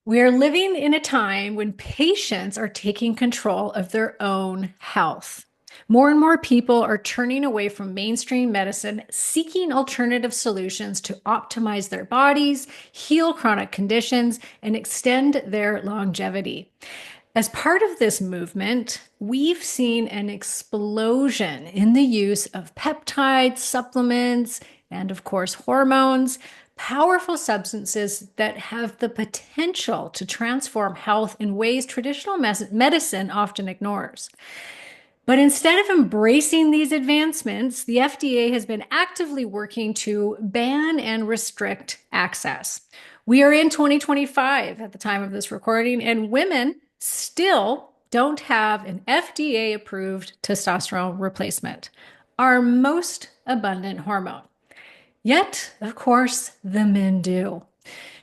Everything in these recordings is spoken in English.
We are living in a time when patients are taking control of their own health. More and more people are turning away from mainstream medicine, seeking alternative solutions to optimize their bodies, heal chronic conditions, and extend their longevity. As part of this movement, we've seen an explosion in the use of peptides, supplements, and of course, hormones, powerful substances that have the potential to transform health in ways traditional medicine often ignores. But instead of embracing these advancements, the FDA has been actively working to ban and restrict access. We are in 2025 at the time of this recording, and women still don't have an FDA approved testosterone replacement, our most abundant hormone. Yet, of course, the men do.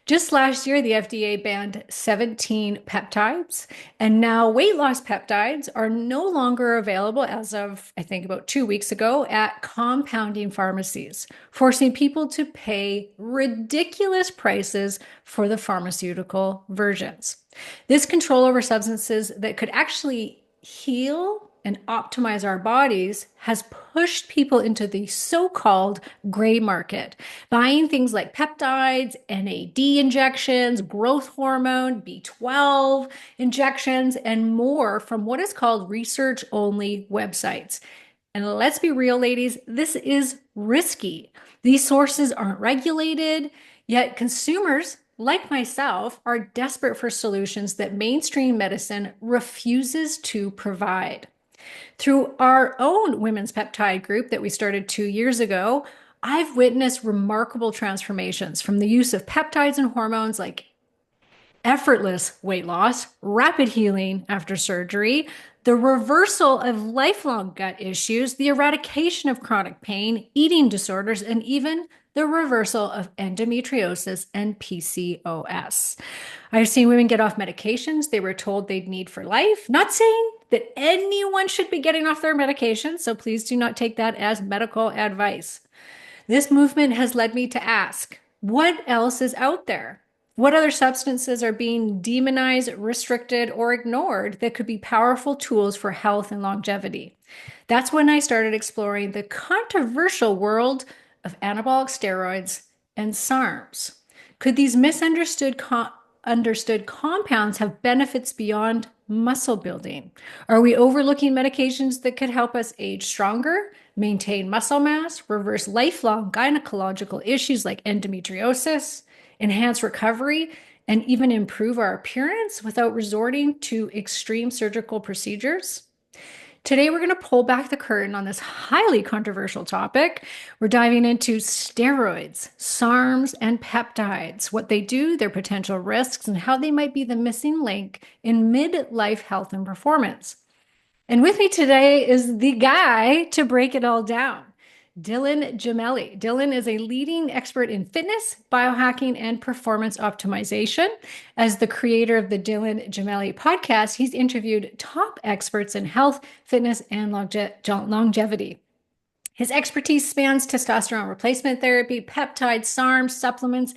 Just last year, the FDA banned 17 peptides, and now weight loss peptides are no longer available as of, I think, about 2 weeks ago at compounding pharmacies, forcing people to pay ridiculous prices for the pharmaceutical versions. This control over substances that could actually heal and optimize our bodies has pushed people into the so-called gray market, buying things like peptides, NAD injections, growth hormone, B12 injections, and more from what is called research-only websites. And let's be real, ladies, this is risky. These sources aren't regulated, yet consumers like myself are desperate for solutions that mainstream medicine refuses to provide. Through our own women's peptide group that we started 2 years ago, I've witnessed remarkable transformations from the use of peptides and hormones like effortless weight loss, rapid healing after surgery, the reversal of lifelong gut issues, the eradication of chronic pain, eating disorders, and even the reversal of endometriosis and PCOS. I've seen women get off medications they were told they'd need for life. Not saying that anyone should be getting off their medications, so please do not take that as medical advice. This movement has led me to ask, what else is out there? What other substances are being demonized, restricted, or ignored that could be powerful tools for health and longevity? That's when I started exploring the controversial world of anabolic steroids and SARMs. Could these understood compounds have benefits beyond muscle building? Are we overlooking medications that could help us age stronger, maintain muscle mass, reverse lifelong gynecological issues like endometriosis, enhance recovery, and even improve our appearance without resorting to extreme surgical procedures? Today, we're going to pull back the curtain on this highly controversial topic. We're diving into steroids, SARMs, and peptides, what they do, their potential risks, and how they might be the missing link in midlife health and performance. And with me today is the guy to break it all down, Dylan Gemelli. Dylan is a leading expert in fitness, biohacking, and performance optimization. As the creator of the Dylan Gemelli podcast, he's interviewed top experts in health, fitness, and longevity. His expertise spans testosterone replacement therapy, peptides, SARMs, supplements,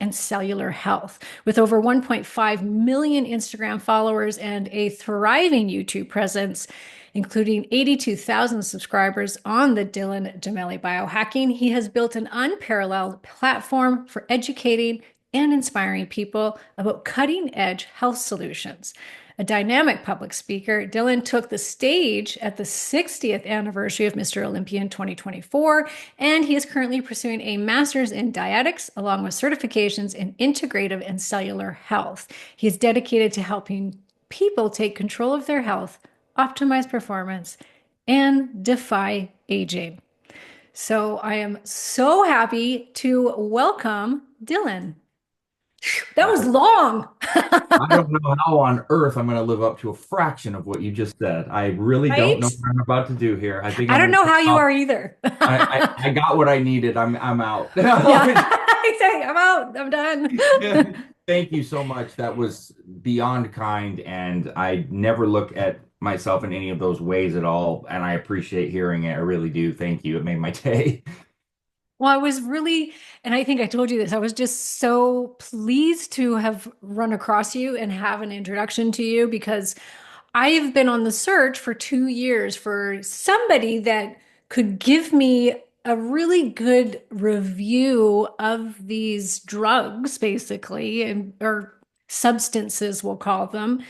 and cellular health. With over 1.5 million Instagram followers and a thriving YouTube presence, including 82,000 subscribers on the Dylan Gemelli Biohacking, he has built an unparalleled platform for educating and inspiring people about cutting-edge health solutions. A dynamic public speaker, Dylan took the stage at the 60th anniversary of Mr. Olympia in 2024, and he is currently pursuing a master's in dietetics along with certifications in integrative and cellular health. He is dedicated to helping people take control of their health, optimize performance, and defy aging. So I am so happy to welcome Dylan. That was long. I don't know how on earth I'm going to live up to a fraction of what you just said. I really don't Right? know what I'm about to do here. I think I I'm don't going to know cut how you off. are either. I got what I needed. I'm out. Yeah, exactly. I'm out. I'm done. Thank you so much. That was beyond kind, and I never look at myself in any of those ways at all. And I appreciate hearing it. I really do. Thank you. It made my day. Well, I was really, and I think I told you this, I was just so pleased to have run across you and have an introduction to you because I have been on the search for 2 years for somebody that could give me a really good review of these drugs, basically, and or substances, we'll call them,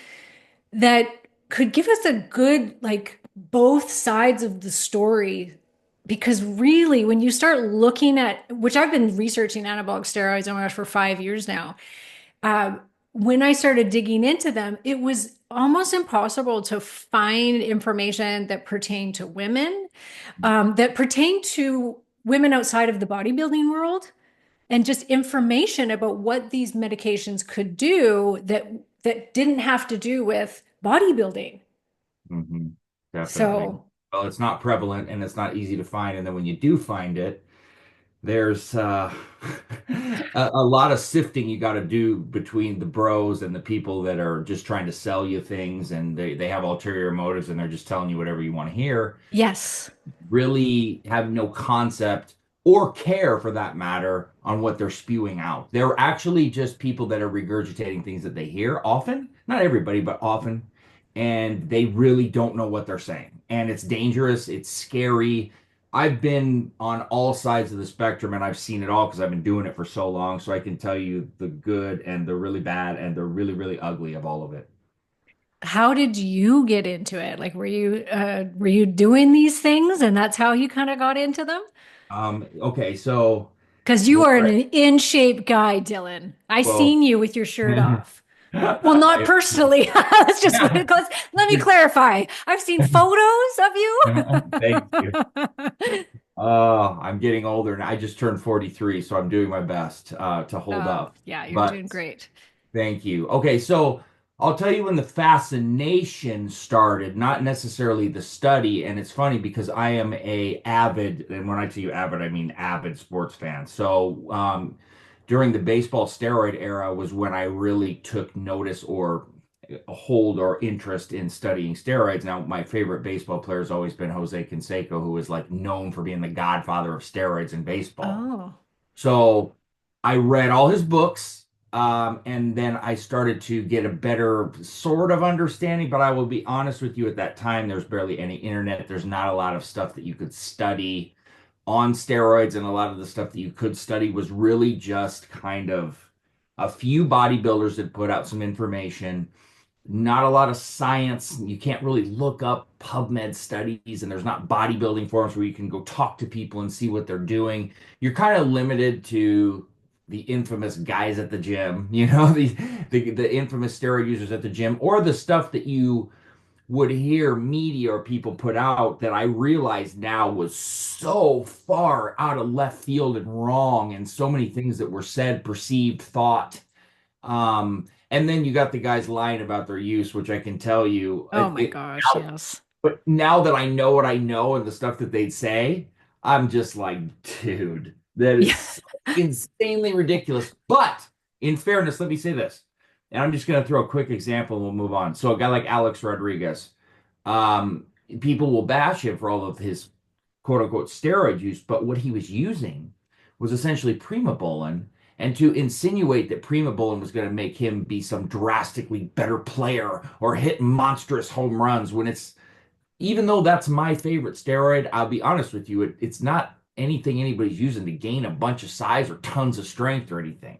that could give us a good, like, both sides of the story. Because really, when you start looking at, which I've been researching anabolic steroids, oh my gosh, for 5 years now. Uh, when I started digging into them, it was almost impossible to find information that pertained to women, that pertained to women outside of the bodybuilding world, and just information about what these medications could do that didn't have to do with bodybuilding. Hmm. Definitely. So, Well, it's not prevalent and it's not easy to find. And then when you do find it, there's a lot of sifting you got to do between the bros and the people that are just trying to sell you things, and they have ulterior motives and they're just telling you whatever you want to hear, yes. really have no concept or care for that matter on what they're spewing out. They're actually just people that are regurgitating things that they hear often, not everybody, but often, and they really don't know what they're saying. And it's dangerous, it's scary. I've been on all sides of the spectrum and I've seen it all because I've been doing it for so long. So I can tell you the good and the really bad and the really, really ugly of all of it. How did you get into it? Like, were you doing these things and that's how you kind of got into them? Okay, so Because you are an what? in shape guy, Dylan. I Well, seen you with your shirt off. Well, not I, personally. Let's just yeah. let me clarify. I've seen photos of you. Thank you. Oh, I'm getting older and I just turned 43, so I'm doing my best to hold Oh, up. yeah, you're But doing great. thank you. Okay, so I'll tell you when the fascination started, not necessarily the study. And it's funny because I am a avid, and when I tell you avid, I mean avid sports fan. So during the baseball steroid era was when I really took notice or a hold or interest in studying steroids. Now, my favorite baseball player has always been Jose Canseco, who is like known for being the godfather of steroids in baseball. Oh, So I read all his books, and then I started to get a better sort of understanding. But I will be honest with you, at that time, there's barely any internet. There's not a lot of stuff that you could study on steroids, and a lot of the stuff that you could study was really just kind of a few bodybuilders that put out some information, not a lot of science. You can't really look up PubMed studies, and there's not bodybuilding forums where you can go talk to people and see what they're doing. You're kind of limited to the infamous guys at the gym, the infamous steroid users at the gym, or the stuff that you would hear media or people put out that I realize now was so far out of left field and wrong, and so many things that were said, perceived, thought. And then you got the guys lying about their use, which I can tell you, oh my gosh, now, yes. but now that I know what I know and the stuff that they'd say, I'm just like, dude, that is Yeah. so insanely ridiculous. But in fairness, let me say this, and I'm just going to throw a quick example and we'll move on. So a guy like Alex Rodriguez, um, people will bash him for all of his quote unquote steroid use, but what he was using was essentially primobolan. And to insinuate that primobolan was going to make him be some drastically better player or hit monstrous home runs, when it's, even though that's my favorite steroid, I'll be honest with you, it's not anything anybody's using to gain a bunch of size or tons of strength or anything.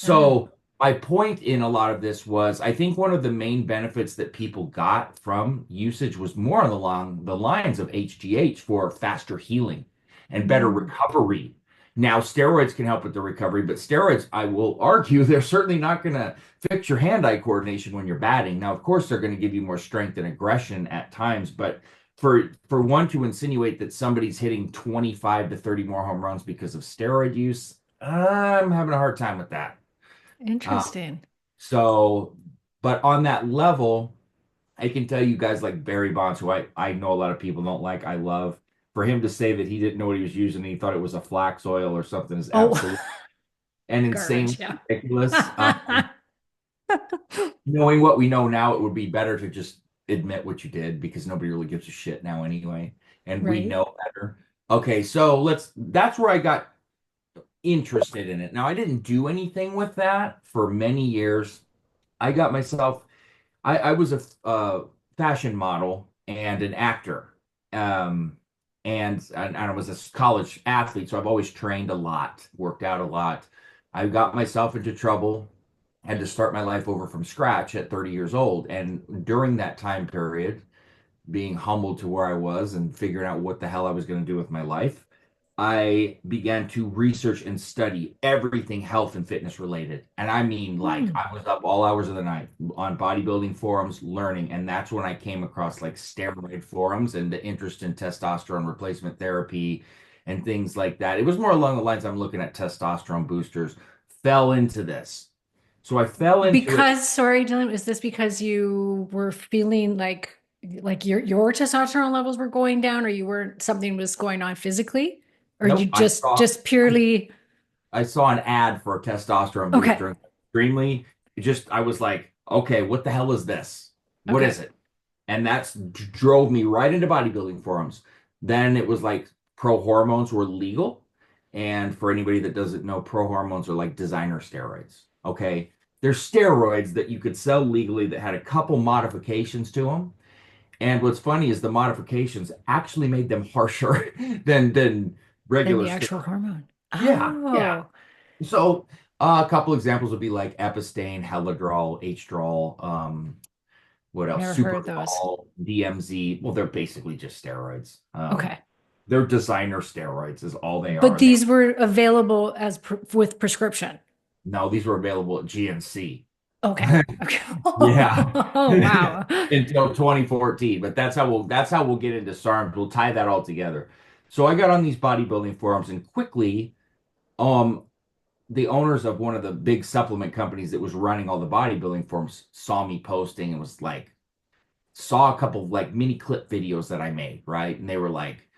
Mm. So my point in a lot of this was I think one of the main benefits that people got from usage was more along the lines of HGH for faster healing and better Mm. recovery. Now, steroids can help with the recovery, but steroids, I will argue, they're certainly not going to fix your hand-eye coordination when you're batting. Now, of course, they're going to give you more strength and aggression at times, but for one to insinuate that somebody's hitting 25 to 30 more home runs because of steroid use, I'm having a hard time with that. Uh, Interesting. so, but on that level, I can tell you guys like Barry Bonds, who I know a lot of people don't like, I love. For him to say that he didn't know what he was using, he thought it was a flax oil or something, is Oh, absolute and garbage, insanely yeah. ridiculous. Knowing what we know now, it would be better to just admit what you did because nobody really gives a shit now anyway, and we Right. know better. Okay, so that's where I got. interested in it. Now, I didn't do anything with that for many years. I got myself, I was a fashion model and an actor. Um, and I was a college athlete, so I've always trained a lot, worked out a lot. I got myself into trouble, had to start my life over from scratch at 30 years old. And during that time period, being humbled to where I was and figuring out what the hell I was going to do with my life, I began to research and study everything health and fitness related. And I mean, like, Hmm. I was up all hours of the night on bodybuilding forums learning. And that's when I came across like steroid forums and the interest in testosterone replacement therapy and things like that. It was more along the lines I'm looking at testosterone boosters, fell into this. So I fell into it. Because, sorry, Dylan, is this because you were feeling like your testosterone levels were going down, or you were something was going on physically, or you Nope. just purely I saw an ad for a testosterone okay, booster. Extremely, I was like, okay, what the hell is this? What okay. is it? And that's drove me right into bodybuilding forums. Then it was like pro hormones were legal. And for anybody that doesn't know, pro hormones are like designer steroids. Okay. There's steroids that you could sell legally that had a couple modifications to them. And what's funny is the modifications actually made them harsher than Than regular the actual steroids. hormone. Yeah, yeah. Oh, So a couple examples would be like Epistane, Helidrol, H-Drol, what I've else? never heard those. Superdrol, DMZ. Well, they're basically just steroids. Okay. They're designer steroids is all they But are. They these were available as with prescription. no, these were available at GNC. Okay. Okay. Yeah. Oh, wow. Until 2014. But that's how we'll get into SARMs. We'll tie that all together. So I got on these bodybuilding forums and quickly um the owners of one of the big supplement companies that was running all the bodybuilding forums saw me posting and was like, saw a couple of like mini clip videos that I made, right? And they were like,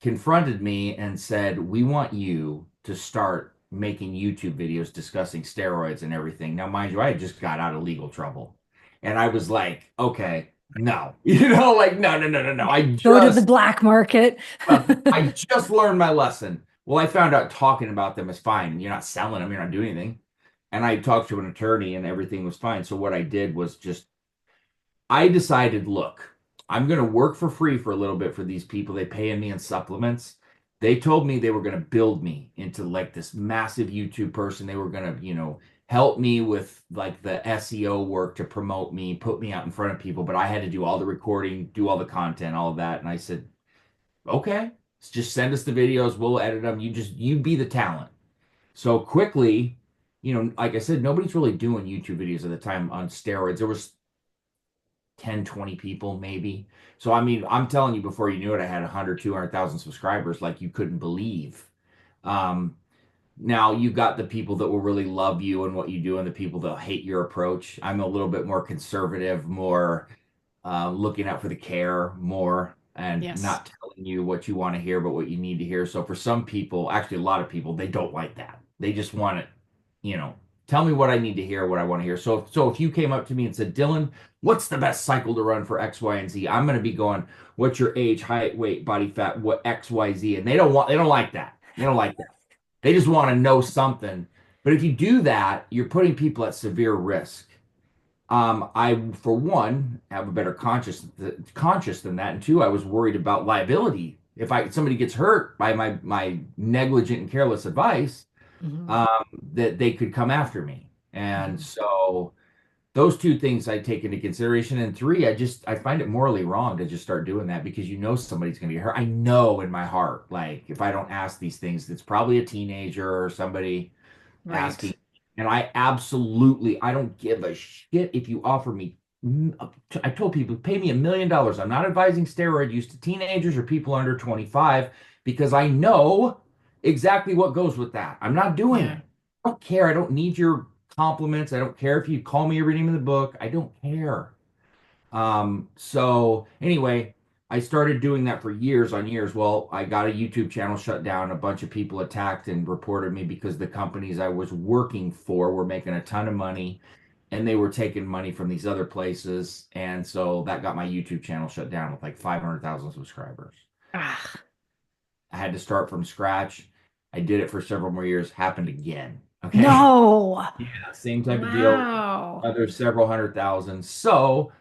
confronted me and said, we want you to start making YouTube videos discussing steroids and everything. Now, mind you, I had just got out of legal trouble. And I was like, okay, no, like, no, no, no, no, no. Go to the black market. I just learned my lesson. Well, I found out talking about them is fine. You're not selling them, you're not doing anything. And I talked to an attorney and everything was fine. So what I did was just I decided, look, I'm going to work for free for a little bit for these people. They paying me in supplements. They told me they were going to build me into like this massive YouTube person. They were going to, help me with like the SEO work to promote me, put me out in front of people, but I had to do all the recording, do all the content, all of that. And I said, okay, just send us the videos. We'll edit them. You be the talent. So quickly, like I said, nobody's really doing YouTube videos at the time on steroids. There was 10, 20 people maybe. So I mean, I'm telling you, before you knew it, I had 100, 200,000 subscribers like you couldn't believe. Um, Now you got the people that will really love you and what you do, and the people that hate your approach. I'm a little bit more conservative, more looking out for the care more and Yes. not telling you what you want to hear, but what you need to hear. So for some people, actually a lot of people, they don't like that. They just want it, you know, tell me what I need to hear, what I want to hear. So if you came up to me and said, Dylan, what's the best cycle to run for X, Y, and Z? I'm going to be going, what's your age, height, weight, body fat, what X, Y, Z? And they don't like that. They don't like that. They just want to know something. But if you do that, you're putting people at severe risk. I, for one, have a better conscious than that, and two, I was worried about liability. If somebody gets hurt by my negligent and careless advice, Mhm. um, that they could come after me. And Mhm. so those two things I take into consideration. And three, I find it morally wrong to just start doing that because somebody's going to get hurt. I know in my heart, like if I don't ask these things, it's probably a teenager or somebody Right. asking. And I don't give a shit if you offer me. I told people, pay me $1 million. I'm not advising steroid use to teenagers or people under 25 because I know exactly what goes with that. I'm not doing Yeah. it. I don't care. I don't need your compliments. I don't care if you call me every name in the book. I don't care. So anyway, I started doing that for years on years. Well, I got a YouTube channel shut down. A bunch of people attacked and reported me because the companies I was working for were making a ton of money and they were taking money from these other places. And so that got my YouTube channel shut down with like 500,000 subscribers. Ah. I had to start from scratch. I did it for several more years, happened again. Okay. No. Yeah, same type of deal. Wow. Other several hundred thousand. So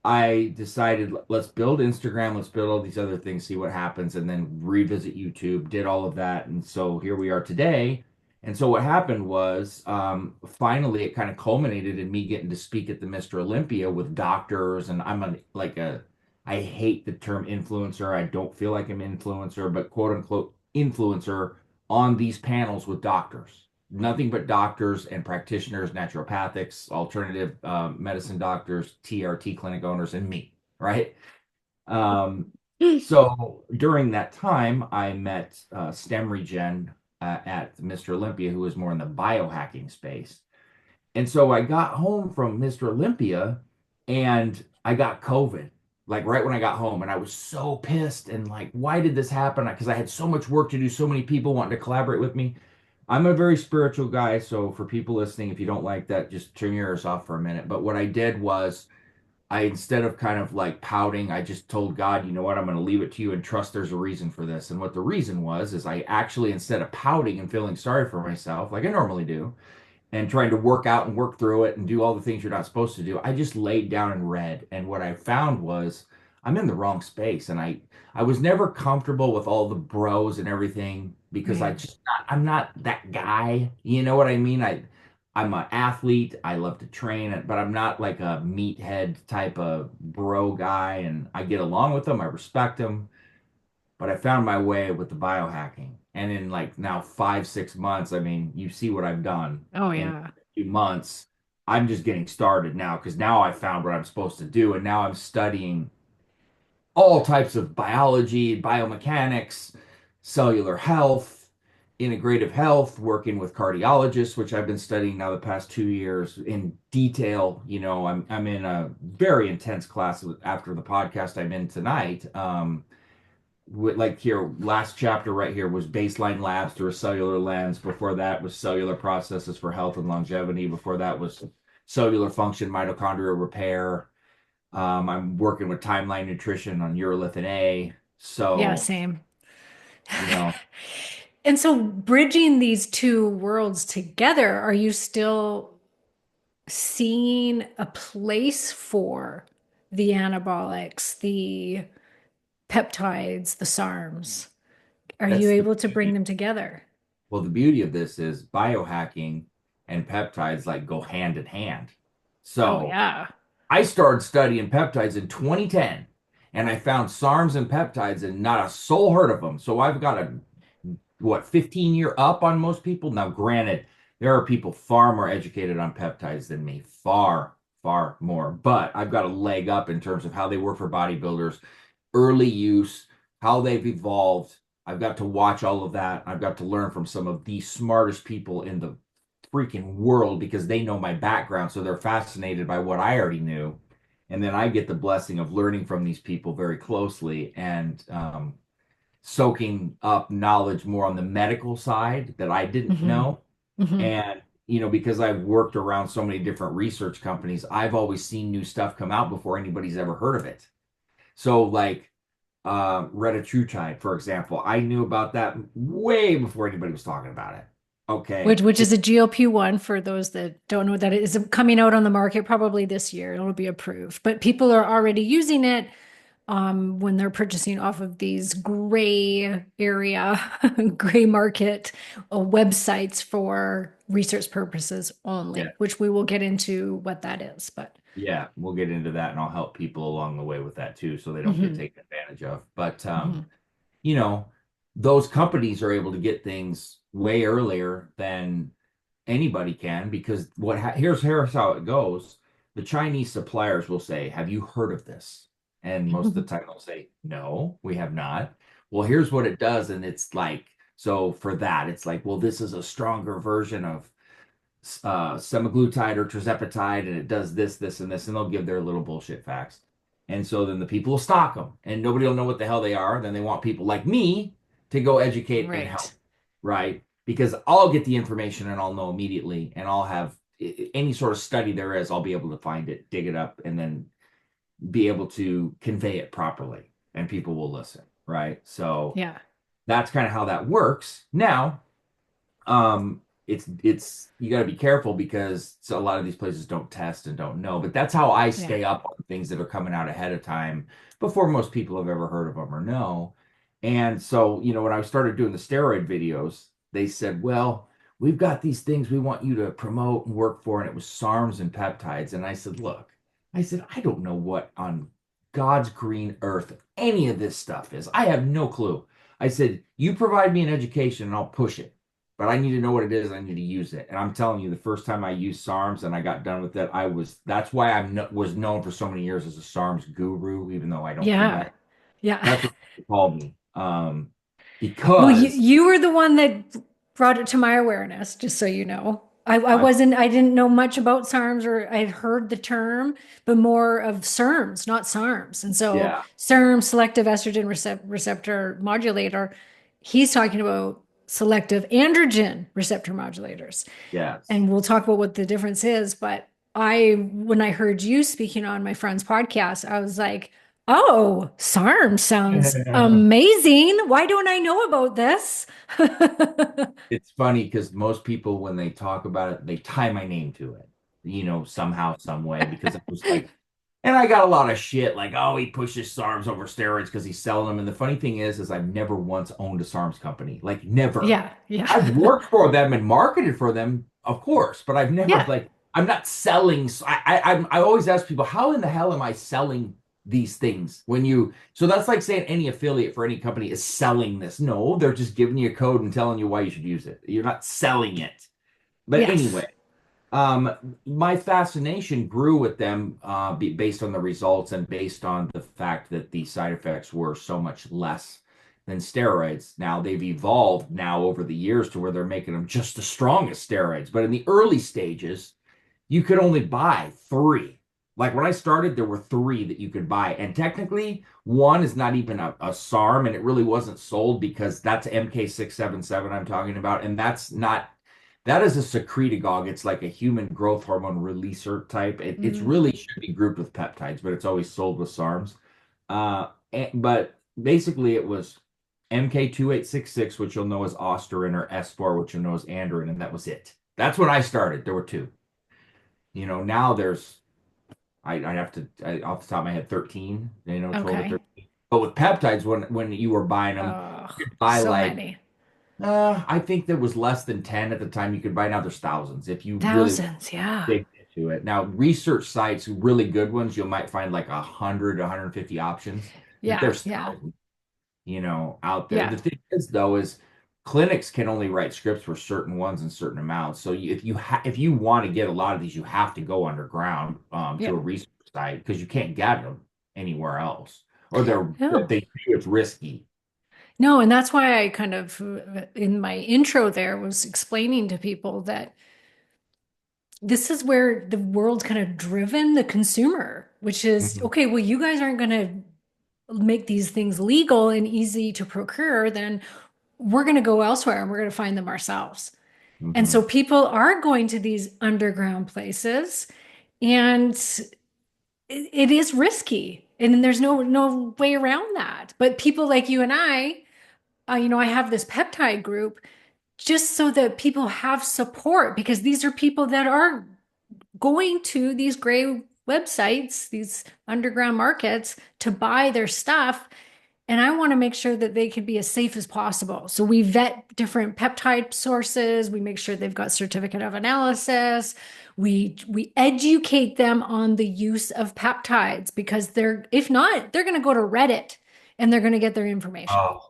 I decided let's build Instagram, let's build all these other things, see what happens, and then revisit YouTube, did all of that. And so here we are today. And so what happened was finally it kind of culminated in me getting to speak at the Mr. Olympia with doctors. And I hate the term influencer. I don't feel like I'm influencer, but quote unquote influencer on these panels with doctors. Nothing but doctors and practitioners, naturopathics, alternative medicine doctors, TRT clinic owners, and me, right? Um, so during that time, I met STEM Regen at Mr. Olympia, who was more in the biohacking space. And so I got home from Mr. Olympia and I got COVID, like right when I got home. And I was so pissed and like, why did this happen? Because I had so much work to do, so many people wanting to collaborate with me. I'm a very spiritual guy. So for people listening, if you don't like that, just turn your ears off for a minute. But what I did was instead of kind of like pouting, I just told God, you know what, I'm going to leave it to you and trust there's a reason for this. And what the reason was is I actually, instead of pouting and feeling sorry for myself, like I normally do, and trying to work out and work through it and do all the things you're not supposed to do. I just laid down and read. And what I found was I'm in the wrong space. And I was never comfortable with all the bros and everything because Right. I'm not that guy. You know what I mean? I'm an athlete. I love to train, but I'm not like a meathead type of bro guy. And I get along with them. I respect them, but I found my way with the biohacking. And in like now 5, 6 months, I mean, you see what I've done Oh, in yeah. a few months. I'm just getting started now because now I found what I'm supposed to do. And now I'm studying all types of biology, biomechanics, cellular health, integrative health, working with cardiologists, which I've been studying now the past 2 years in detail. You know, I'm in a very intense class after the podcast I'm in tonight. Like here, last chapter right here was baseline labs through a cellular lens. Before that was cellular processes for health and longevity. Before that was cellular function, mitochondrial repair. I'm working with timeline nutrition on urolithin A. Yeah, So, same. you know, And so, bridging these two worlds together, are you still seeing a place for the anabolics, the peptides, the SARMs? Are you that's the able to bring beauty. them together? Well, the beauty of this is biohacking and peptides like go hand in hand. Oh, So yeah. I started studying peptides in 2010 and I found SARMs and peptides and not a soul heard of them. So I've got a what 15-year up on most people. Now, granted, there are people far more educated on peptides than me, far more. But I've got a leg up in terms of how they work for bodybuilders, early use, how they've evolved. I've got to watch all of that. I've got to learn from some of the smartest people in the freaking world because they know my background. So they're fascinated by what I already knew. And then I get the blessing of learning from these people very closely and soaking up knowledge more on the medical side that I didn't Hmm. know. Hmm. And, you know, because I've worked around so many different research companies, I've always seen new stuff come out before anybody's ever heard of it. So, like, retatrutide, for example, I knew about that way before anybody was talking about it. Okay. Which is a GLP-1 for those that don't know what that is coming out on the market probably this year. It'll be approved, but people are already using it when they're purchasing off of these gray area, gray market websites for research purposes Yeah. only, which we will get into what that is. But Yeah, we'll get into that and I'll help people along the way with that too so they don't get mhm, taken advantage of. But mhm, you know, those companies are able to get things way earlier than anybody can because here's how it goes. The Chinese suppliers will say, "Have you heard of this?" And most of the time they'll say, "No, we have not." Well, here's what it does, and it's like so for that, it's like, well, this is a stronger version of semaglutide or tirzepatide, and it does this, this, and this, and they'll give their little bullshit facts. And so then the people will stock them, and nobody will know what the hell they are. Then they want people like me to go educate and help, right. right? Because I'll get the information and I'll know immediately, and I'll have any sort of study there is, I'll be able to find it, dig it up, and then be able to convey it properly, and people will listen, right? So Yeah. that's kind of how that works. Now, It's you got to be careful because a lot of these places don't test and don't know. But that's how I Yeah. stay up on things that are coming out ahead of time before most people have ever heard of them or know. And so, when I started doing the steroid videos, they said, "Well, we've got these things we want you to promote and work for," and it was SARMs and peptides. And I said, "Look," I said, "I don't know what on God's green earth any of this stuff is. I have no clue." I said, "You provide me an education and I'll push it, but I need to know what it is. I need to use it." And I'm telling you, the first time I used SARMs and I got done with it, that's why was known for so many years as a SARMs guru, even though I don't do Yeah. that. Yeah. That's what they called me. Well, you Because you were the one that brought it to my awareness, just so you know. I, I didn't know much about SARMs, or I had heard the term, but more of SERMs, not SARMs. And so yeah, SERM, selective estrogen receptor modulator, he's talking about selective androgen receptor modulators. yes. And we'll talk about what the difference is. But when I heard you speaking on my friend's podcast, I was like, oh, SARM sounds amazing. Why don't I know about this? It's funny because most people, when they talk about it, they tie my name to it, somehow, some way, because I was like, and I got a lot of shit like, oh, he pushes SARMs over steroids because he's selling them. And the funny thing is I've never once owned a SARMs company, like never. Yeah, yeah, I've worked for them and marketed for them, of course, but I've never yeah, like I'm not selling. I always ask people, how in the hell am I selling these things when you? So that's like saying any affiliate for any company is selling this. No, they're just giving you a code and telling you why you should use it. You're not selling it. But yes. anyway, my fascination grew with them based on the results and based on the fact that the side effects were so much less than steroids. Now they've evolved now over the years to where they're making them just as strong as steroids. But in the early stages, you could only buy three. Like when I started, there were three that you could buy. And technically, one is not even a SARM, and it really wasn't sold because that's MK677 I'm talking about. And that is a secretagogue. It's like a human growth hormone releaser type. It's Mm, really should be grouped with peptides, but it's always sold with SARMs. But basically, it was MK2866, which you'll know as Osterin, or S4, which you'll know as Androgen, and that was it. That's when I started. There were two. Now there's I have to off the top of my head 13, 12 or okay. 13. But with peptides, when you were buying them, Oh, you could buy so like many. I think there was less than 10 at the time you could buy. Now there's thousands if you really Thousands, yeah. dig into it. Now research sites, really good ones, you might find like 100, 150 options, but Yeah, there's yeah, thousands, out there. yeah, The thing is, though, is clinics can only write scripts for certain ones and certain amounts. So if you want to get a lot of these, you have to go underground yeah. to a research site because you can't get them anywhere else, or No. they it's risky. No, and that's why I kind of, in my intro there, was explaining to people that this is where the world's kind of driven the consumer, which is, Mhm, okay, well, you guys aren't going to make these things legal and easy to procure, then we're going to go elsewhere and we're going to find them ourselves. And so mhm. people are going to these underground places, and it is risky. And there's no way around that. But people like you and I have this peptide group just so that people have support, because these are people that are going to these gray websites, these underground markets to buy their stuff. And I want to make sure that they can be as safe as possible. So we vet different peptide sources. We make sure they've got certificate of analysis. We educate them on the use of peptides, because if not, they're going to go to Reddit and they're going to get their information, Oh,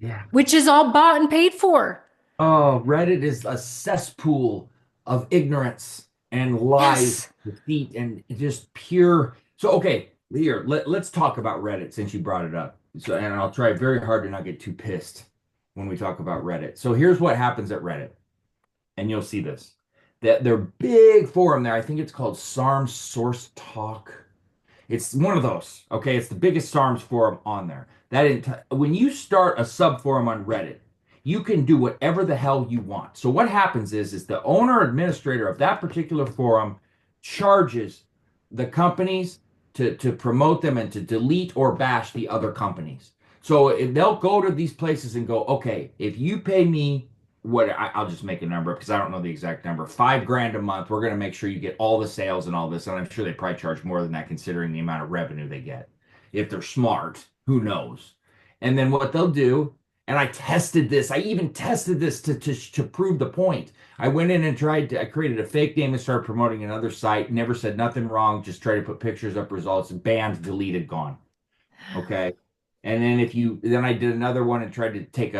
yeah. which is all bought and paid for. Oh, Reddit is a cesspool of ignorance and lies, Yes. deceit, and just pure. So, okay, here, let's talk about Reddit since you brought it up. So, and I'll try very hard to not get too pissed when we talk about Reddit. So, here's what happens at Reddit, and you'll see this. That their big forum there, I think it's called SARM Source Talk. It's one of those. Okay, it's the biggest SARMs forum on there. When you start a sub forum on Reddit, you can do whatever the hell you want. So what happens is the owner administrator of that particular forum charges the companies to promote them and to delete or bash the other companies. So they'll go to these places and go, okay, if you pay me. I'll just make a number because I don't know the exact number. 5 grand a month. We're going to make sure you get all the sales and all this. And I'm sure they probably charge more than that considering the amount of revenue they get. If they're smart, who knows? And then what they'll do, and I tested this. I even tested this to prove the point. I went in and I created a fake name and started promoting another site. Never said nothing wrong. Just tried to put pictures up, results, banned, deleted, gone. Okay. And then then I did another one and tried to take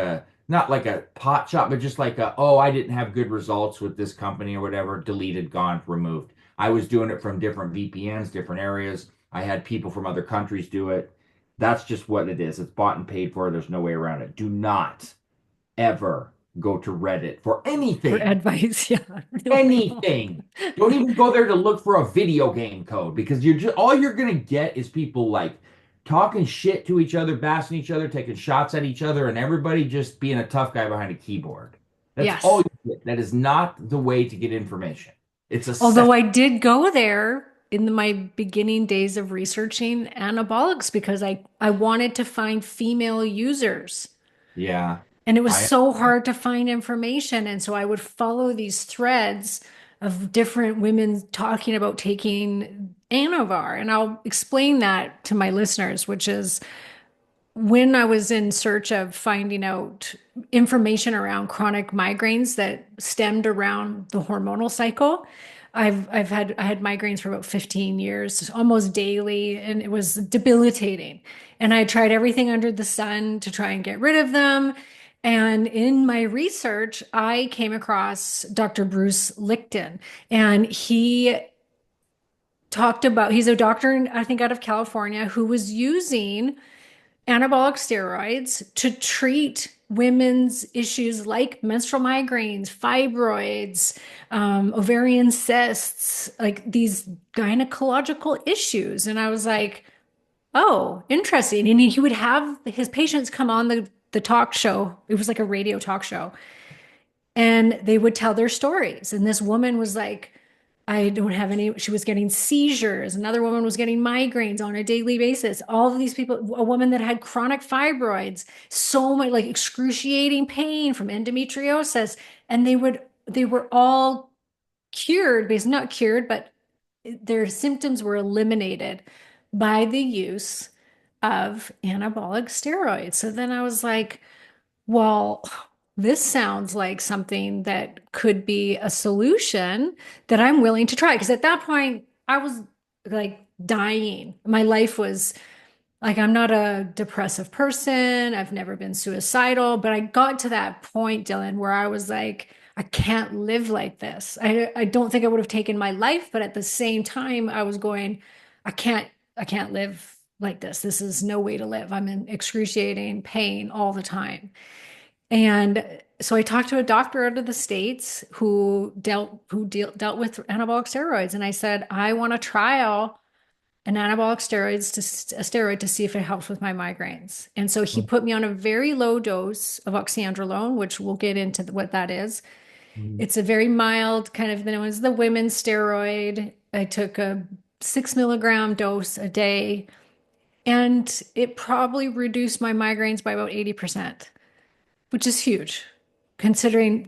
not like a pot shot, but just like oh, I didn't have good results with this company or whatever, deleted, gone, removed. I was doing it from different VPNs, different areas. I had people from other countries do it. That's just what it is. It's bought and paid for. There's no way around it. Do not ever go to Reddit for for anything. advice. Yeah, no, I don't. Anything. Don't even go there to look for a video game code because you're just all you're gonna get is people like talking shit to each other, bashing each other, taking shots at each other, and everybody just being a tough guy behind a keyboard. That's all Yes. you get. That is not the way to get information. It's a Although set. I did go there in my beginning days of researching anabolics because I wanted to find female users. Yeah. And it was I so hard to find information. And so I would follow these threads of different women talking about taking Anavar. And I'll explain that to my listeners, which is when I was in search of finding out information around chronic migraines that stemmed around the hormonal cycle. I had migraines for about 15 years, almost daily, and it was debilitating. And I tried everything under the sun to try and get rid of them. And in my research, I came across Dr. Bruce Lichten, and he's a doctor, I think, out of California, who was using anabolic steroids to treat women's issues like menstrual migraines, fibroids, ovarian cysts, like these gynecological issues. And I was like, oh, interesting. And he would have his patients come on the talk show. It was like a radio talk show. And they would tell their stories. And this woman was like, I don't have any, she was getting seizures. Another woman was getting migraines on a daily basis. All of these people, a woman that had chronic fibroids, so much like excruciating pain from endometriosis. And they were all cured, basically not cured, but their symptoms were eliminated by the use of anabolic steroids. So then I was like, well, this sounds like something that could be a solution that I'm willing to try. Because at that point, I was like dying. My life was like, I'm not a depressive person. I've never been suicidal, but I got to that point, Dylan, where I was like, I can't live like this. I don't think I would have taken my life, but at the same time, I was going, I can't, I can't live like this. This is no way to live. I'm in excruciating pain all the time. And so I talked to a doctor out of the States dealt with anabolic steroids. And I said, I want to trial an a steroid to see if it helps with my migraines. And so he put me on a very low dose of oxyandrolone, which we'll get into what that is. Mhm. It's a very mild kind of, then it was the women's steroid. I took a 6 milligram dose a day, and it probably reduced my migraines by about 80%, which is huge considering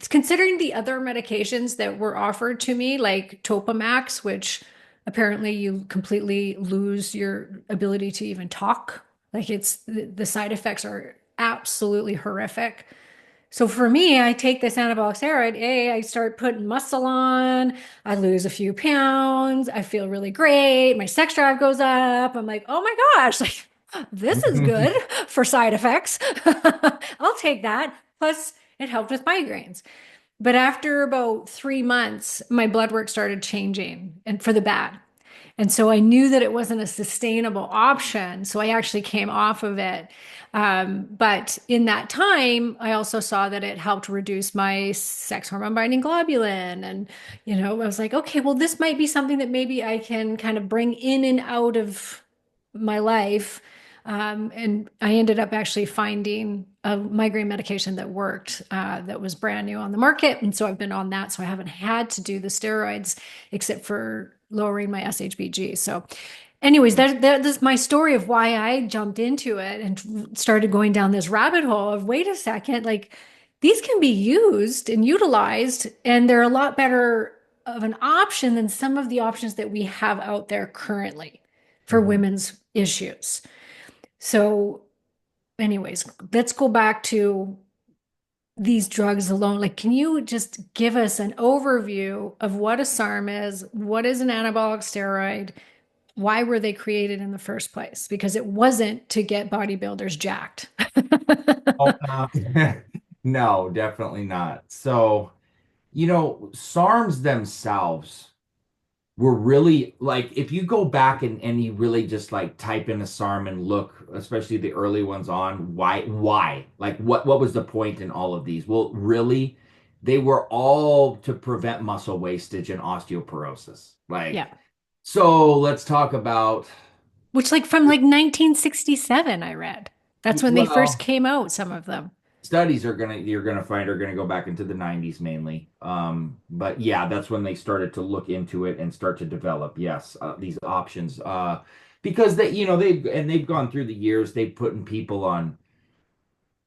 the other medications that were offered to me, like Topamax, which apparently you completely lose your ability to even talk. Like the side effects are absolutely horrific. So for me, I take this anabolic steroid. I start putting muscle on. I lose a few pounds. I feel really great. My sex drive goes up. I'm like, oh my gosh, like this is good for side effects. I'll take that. Plus, it helped with migraines. But after about 3 months, my blood work started changing and for the bad. And so I knew that it wasn't a sustainable option. So I actually came off of it. But in that time, I also saw that it helped reduce my sex hormone binding globulin. And, I was like, okay, well, this might be something that maybe I can kind of bring in and out of my life. And I ended up actually finding a migraine medication that worked, that was brand new on the market. And so I've been on that. So I haven't had to do the steroids except for lowering my SHBG. So, anyways, that's my story of why I jumped into it and started going down this rabbit hole of wait a second, like these can be used and utilized, and they're a lot better of an option than some of the options that we have out there currently for Mhm. women's issues. So, anyways, let's go back to these drugs alone. Like, can you just give us an overview of what a SARM is? What is an anabolic steroid? Why were they created in the first place? Because it wasn't to get bodybuilders jacked. Oh, no, definitely not. So, SARMs themselves were really like if you go back and you really just like type in a SARM and look, especially the early ones on why? Like what was the point in all of these? Well, really, they were all to prevent muscle wastage and osteoporosis. Yeah. So let's talk about, Which, like, from like 1967, I read. That's when they first well, came out, some of them. studies you're gonna find are gonna go back into the 90s mainly. But yeah, that's when they started to look into it and start to develop, yes, these options. Because they've gone through the years, they've put in people on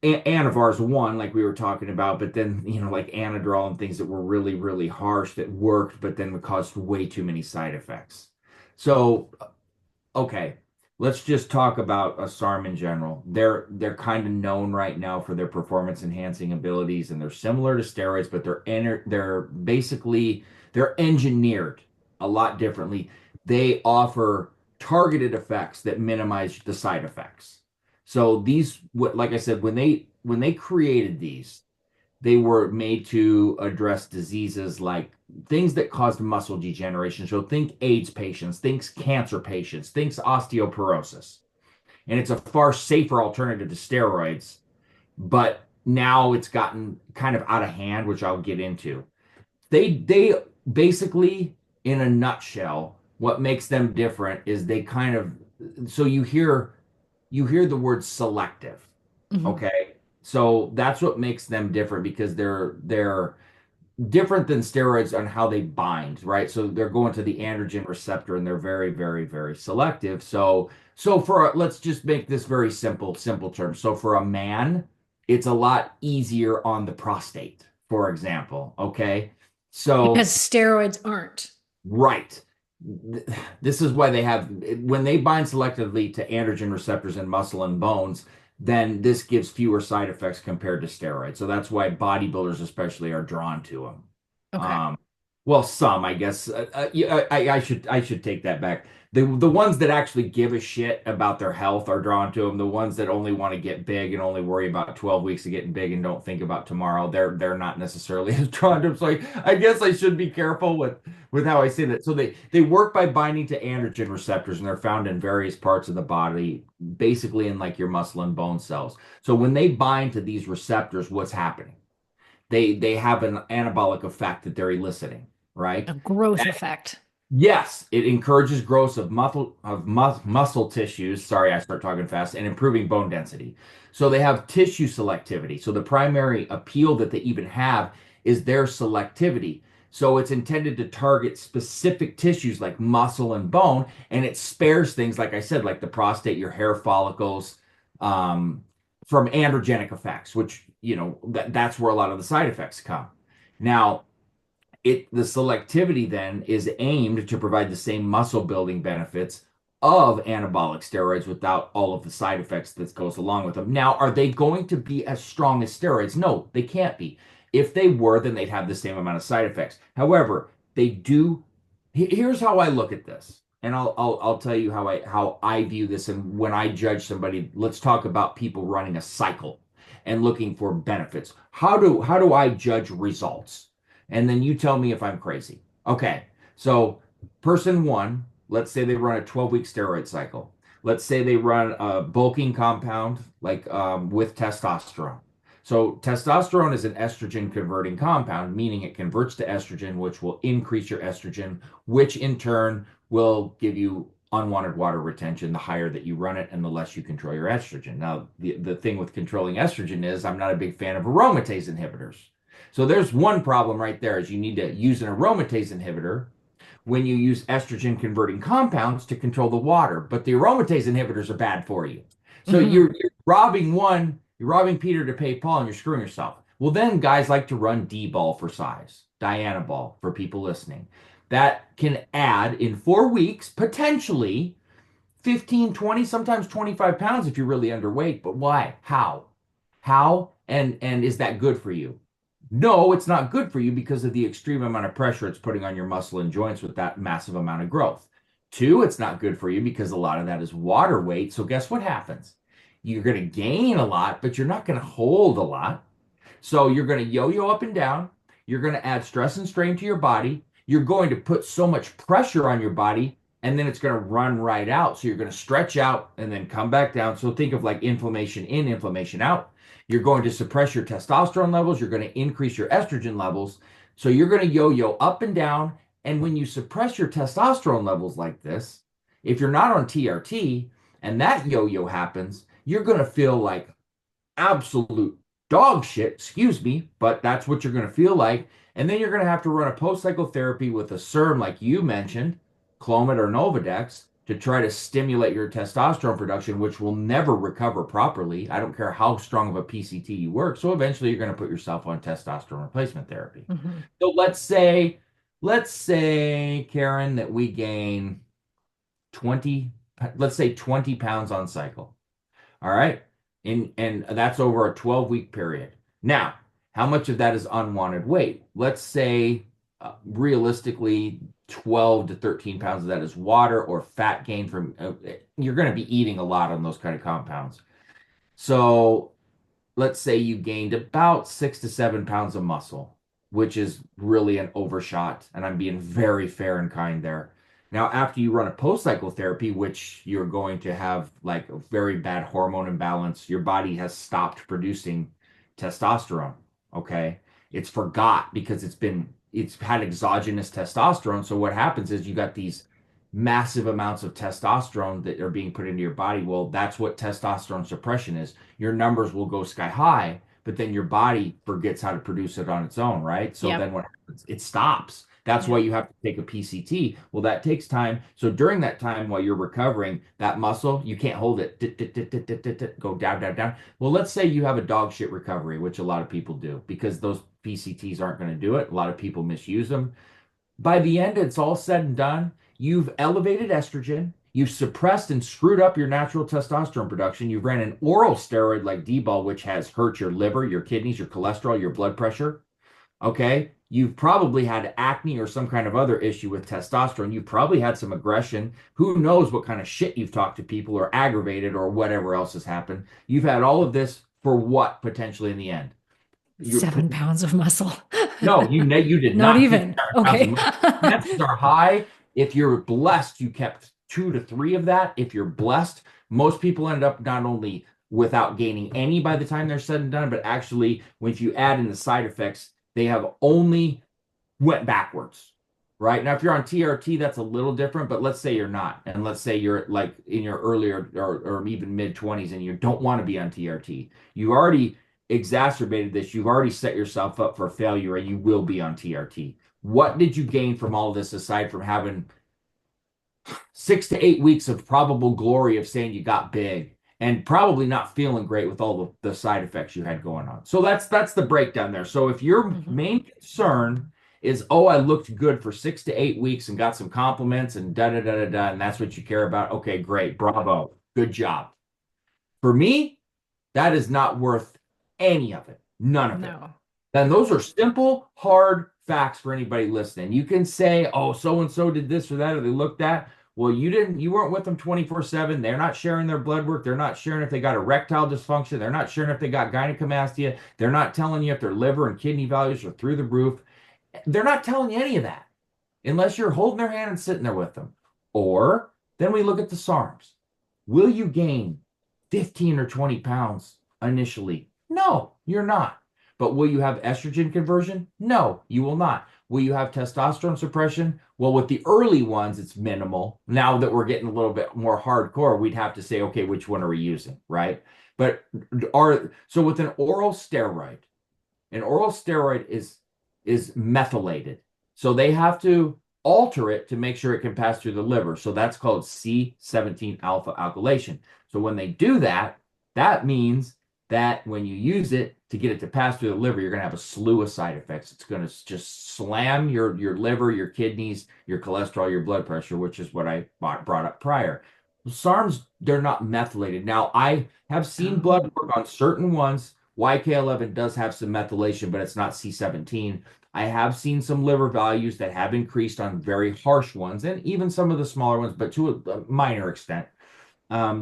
Anavar's one, like we were talking about, but then like Anadrol and things that were really, really harsh that worked, but then caused way too many side effects. So okay, let's just talk about a SARM in general. They're kind of known right now for their performance enhancing abilities, and they're similar to steroids, but they're basically they're engineered a lot differently. They offer targeted effects that minimize the side effects. So these, what like I said, when they created these, they were made to address diseases like things that caused muscle degeneration. So think AIDS patients, think cancer patients, think osteoporosis. And it's a far safer alternative to steroids, but now it's gotten kind of out of hand, which I'll get into. They basically, in a nutshell, what makes them different is they kind of, so you hear the word selective. Mhm. Okay. So that's what makes them different because they're different than steroids on how they bind, right? So they're going to the androgen receptor and they're very, very, very selective. So let's just make this very simple terms. So for a man, it's a lot easier on the prostate, for example. Okay. Because So steroids aren't. right. This is why they have, when they bind selectively to androgen receptors in muscle and bones, then this gives fewer side effects compared to steroids. So that's why bodybuilders especially are drawn to them. Okay. Um, well, some, I guess. Yeah, I should take that back. The ones that actually give a shit about their health are drawn to them. The ones that only want to get big and only worry about 12 weeks of getting big and don't think about tomorrow, they're not necessarily as drawn to them. So I guess I should be careful with how I say that. So they work by binding to androgen receptors, and they're found in various parts of the body, basically in like your muscle and bone cells. So when they bind to these receptors, what's happening? They have an anabolic effect that they're eliciting, right? A growth effect. Yes, it encourages growth of muscle tissues. Sorry, I start talking fast, and improving bone density. So they have tissue selectivity. So the primary appeal that they even have is their selectivity. So it's intended to target specific tissues like muscle and bone, and it spares things like I said, like the prostate, your hair follicles, um, from androgenic effects, which that's where a lot of the side effects come. Now, the selectivity then is aimed to provide the same muscle building benefits of anabolic steroids without all of the side effects that goes along with them. Now, are they going to be as strong as steroids? No, they can't be. If they were, then they'd have the same amount of side effects. However, they do. Here's how I look at this, and I'll tell you how I view this. And when I judge somebody, let's talk about people running a cycle and looking for benefits. How do I judge results? And then you tell me if I'm crazy. Okay, so person one, let's say they run a 12-week steroid cycle. Let's say they run a bulking compound like with testosterone. So testosterone is an estrogen converting compound, meaning it converts to estrogen, which will increase your estrogen, which in turn will give you unwanted water retention the higher that you run it and the less you control your estrogen. Now, the thing with controlling estrogen is I'm not a big fan of aromatase inhibitors. So there's one problem right there is you need to use an aromatase inhibitor when you use estrogen converting compounds to control the water, but the aromatase inhibitors are bad for you. So Hmm. you're robbing Peter to pay Paul, and you're screwing yourself. Well, then guys like to run D-ball for size, Diana ball for people listening. That can add in 4 weeks, potentially 15, 20, sometimes 25 pounds if you're really underweight. But why? How? How? And is that good for you? No, it's not good for you because of the extreme amount of pressure it's putting on your muscle and joints with that massive amount of growth. Two, it's not good for you because a lot of that is water weight. So guess what happens? You're going to gain a lot, but you're not going to hold a lot. So you're going to yo-yo up and down. You're going to add stress and strain to your body. You're going to put so much pressure on your body, and then it's going to run right out. So you're going to stretch out and then come back down. So think of like inflammation in, inflammation out. You're going to suppress your testosterone levels. You're going to increase your estrogen levels. So you're going to yo-yo up and down. And when you suppress your testosterone levels like this, if you're not on TRT and that yo-yo happens, you're going to feel like absolute dog shit, excuse me, but that's what you're going to feel like. And then you're going to have to run a post-cycle therapy with a SERM, like you mentioned, Clomid or Novadex, to try to stimulate your testosterone production, which will never recover properly. I don't care how strong of a PCT you work. So eventually you're going to put yourself on testosterone replacement therapy. Mm-hmm. So let's say, Karen, that we gain 20, let's say 20 pounds on cycle. All right. And that's over a 12-week period. Now, how much of that is unwanted weight? Let's say realistically 12 to 13 pounds of that is water or fat gain from you're going to be eating a lot on those kind of compounds. So let's say you gained about 6 to 7 pounds of muscle, which is really an overshot. And I'm being very fair and kind there. Now, after you run a post-cycle therapy, which you're going to have like a very bad hormone imbalance, your body has stopped producing testosterone. Okay. It's forgot because it's had exogenous testosterone. So what happens is you got these massive amounts of testosterone that are being put into your body. Well, that's what testosterone suppression is. Your numbers will go sky high, but then your body forgets how to produce it on its own, right? So Yep. then what happens? It stops. That's why Yep. you have to take a PCT. Well, that takes time. So during that time while you're recovering, that muscle, you can't hold it. Go down, down, down. Well, let's say you have a dog shit recovery, which a lot of people do because those PCTs aren't going to do it. A lot of people misuse them. By the end, it's all said and done. You've elevated estrogen. You've suppressed and screwed up your natural testosterone production. You've ran an oral steroid like D-bol, which has hurt your liver, your kidneys, your cholesterol, your blood pressure. Okay. You've probably had acne or some kind of other issue with testosterone. You've probably had some aggression. Who knows what kind of shit you've talked to people or aggravated or whatever else has happened. You've had all of this for what potentially in the end? You're 7 pounds of muscle. no, you did Not not keep even. 7,000 Okay. muscle. Chances are high. If you're blessed, you kept 2 to 3 of that. If you're blessed, most people end up not only without gaining any by the time they're said and done, but actually, when you add in the side effects, they have only went backwards. Right now, if you're on TRT, that's a little different. But let's say you're not, and let's say you're like in your earlier or even mid 20s, and you don't want to be on TRT. You already exacerbated this. You've already set yourself up for failure, and you will be on TRT. What did you gain from all of this aside from having 6 to 8 weeks of probable glory of saying you got big and probably not feeling great with all the side effects you had going on? So that's the breakdown there. So if your Mhm. main concern is, oh, I looked good for 6 to 8 weeks and got some compliments and da da da da da, and that's what you care about, okay, great, bravo, good job. For me, that is not worth any of it, none of it. No. Then those are simple, hard facts for anybody listening. You can say, oh, so and so did this or that, or they looked at. Well, you weren't with them 24/7. They're not sharing their blood work. They're not sharing if they got erectile dysfunction. They're not sharing if they got gynecomastia. They're not telling you if their liver and kidney values are through the roof. They're not telling you any of that unless you're holding their hand and sitting there with them. Or then we look at the SARMs. Will you gain 15 or 20 pounds initially? No, you're not. But will you have estrogen conversion? No, you will not. Will you have testosterone suppression? Well, with the early ones, it's minimal. Now that we're getting a little bit more hardcore, we'd have to say, okay, which one are we using, right? But so with an oral steroid is methylated. So they have to alter it to make sure it can pass through the liver. So that's called C17 alpha alkylation. So when they do that, that means that when you use it to get it to pass through the liver, you're going to have a slew of side effects. It's going to just slam your liver, your kidneys, your cholesterol, your blood pressure, which is what I brought up prior. SARMs, they're not methylated. Now, I have seen blood Oh, work on certain ones. YK11 does have some methylation, but it's not C17. I have seen some liver values that have increased on very harsh ones and even some of the smaller ones, but to a minor extent.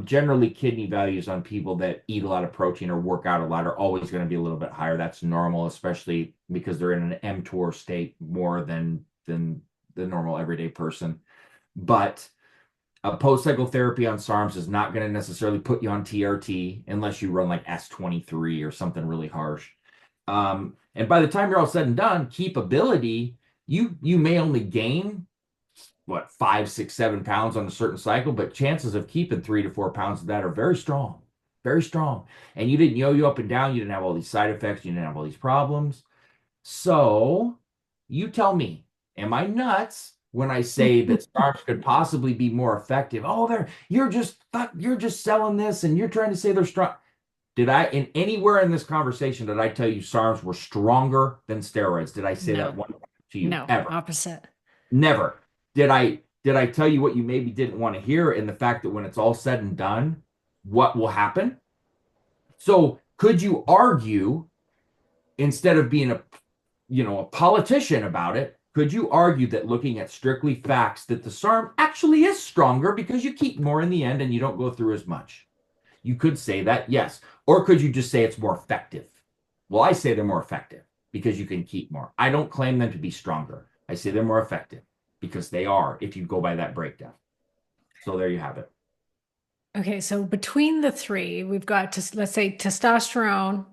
Generally, kidney values on people that eat a lot of protein or work out a lot are always going to be a little bit higher. That's normal, especially because they're in an mTOR state more than the normal everyday person. But a post-cycle therapy on SARMs is not going to necessarily put you on TRT unless you run like S23 or something really harsh. And by the time you're all said and done, keepability, you may only gain what 5, 6, 7 pounds on a certain cycle, but chances of keeping 3 to 4 pounds of that are very strong, very strong. And you didn't yo-yo up and down. You didn't have all these side effects. You didn't have all these problems. So you tell me, am I nuts when I say that starch could possibly be more effective? Oh, you're just selling this and you're trying to say they're strong. Did I in anywhere in this conversation did I tell you SARMs were stronger than steroids? Did I say that no, one time to you no, ever? opposite. Never. Did I tell you what you maybe didn't want to hear in the fact that when it's all said and done, what will happen? So could you argue instead of being a politician about it, could you argue that looking at strictly facts that the SARM actually is stronger because you keep more in the end and you don't go through as much? You could say that, yes. Or could you just say it's more effective? Well, I say they're more effective because you can keep more. I don't claim them to be stronger. I say they're more effective because they are if you go by that breakdown. So there you have it. Okay, so between the three, we've got to, let's say testosterone,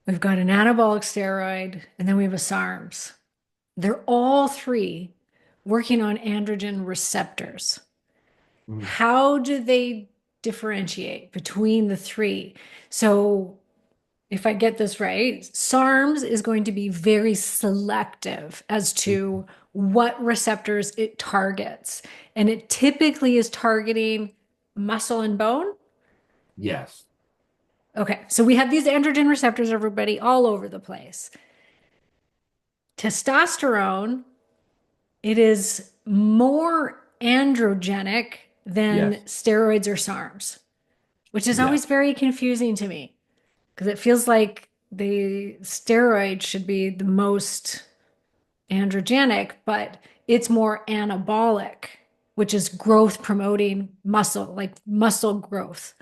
we've got an anabolic steroid, and then we have a SARMs. They're all three working on androgen receptors. Mhm. How do they differentiate between the three? So, if I get this right, SARMs is going to be very selective as to what receptors it targets. And it typically is targeting muscle and bone. Yes. Okay, so we have these androgen receptors, everybody, all over the place. Testosterone, it is more androgenic than Yes. steroids or SARMs, which is Yes. always very confusing to me because it feels like the steroid should be the most androgenic, but it's more anabolic, which is growth promoting muscle, like muscle growth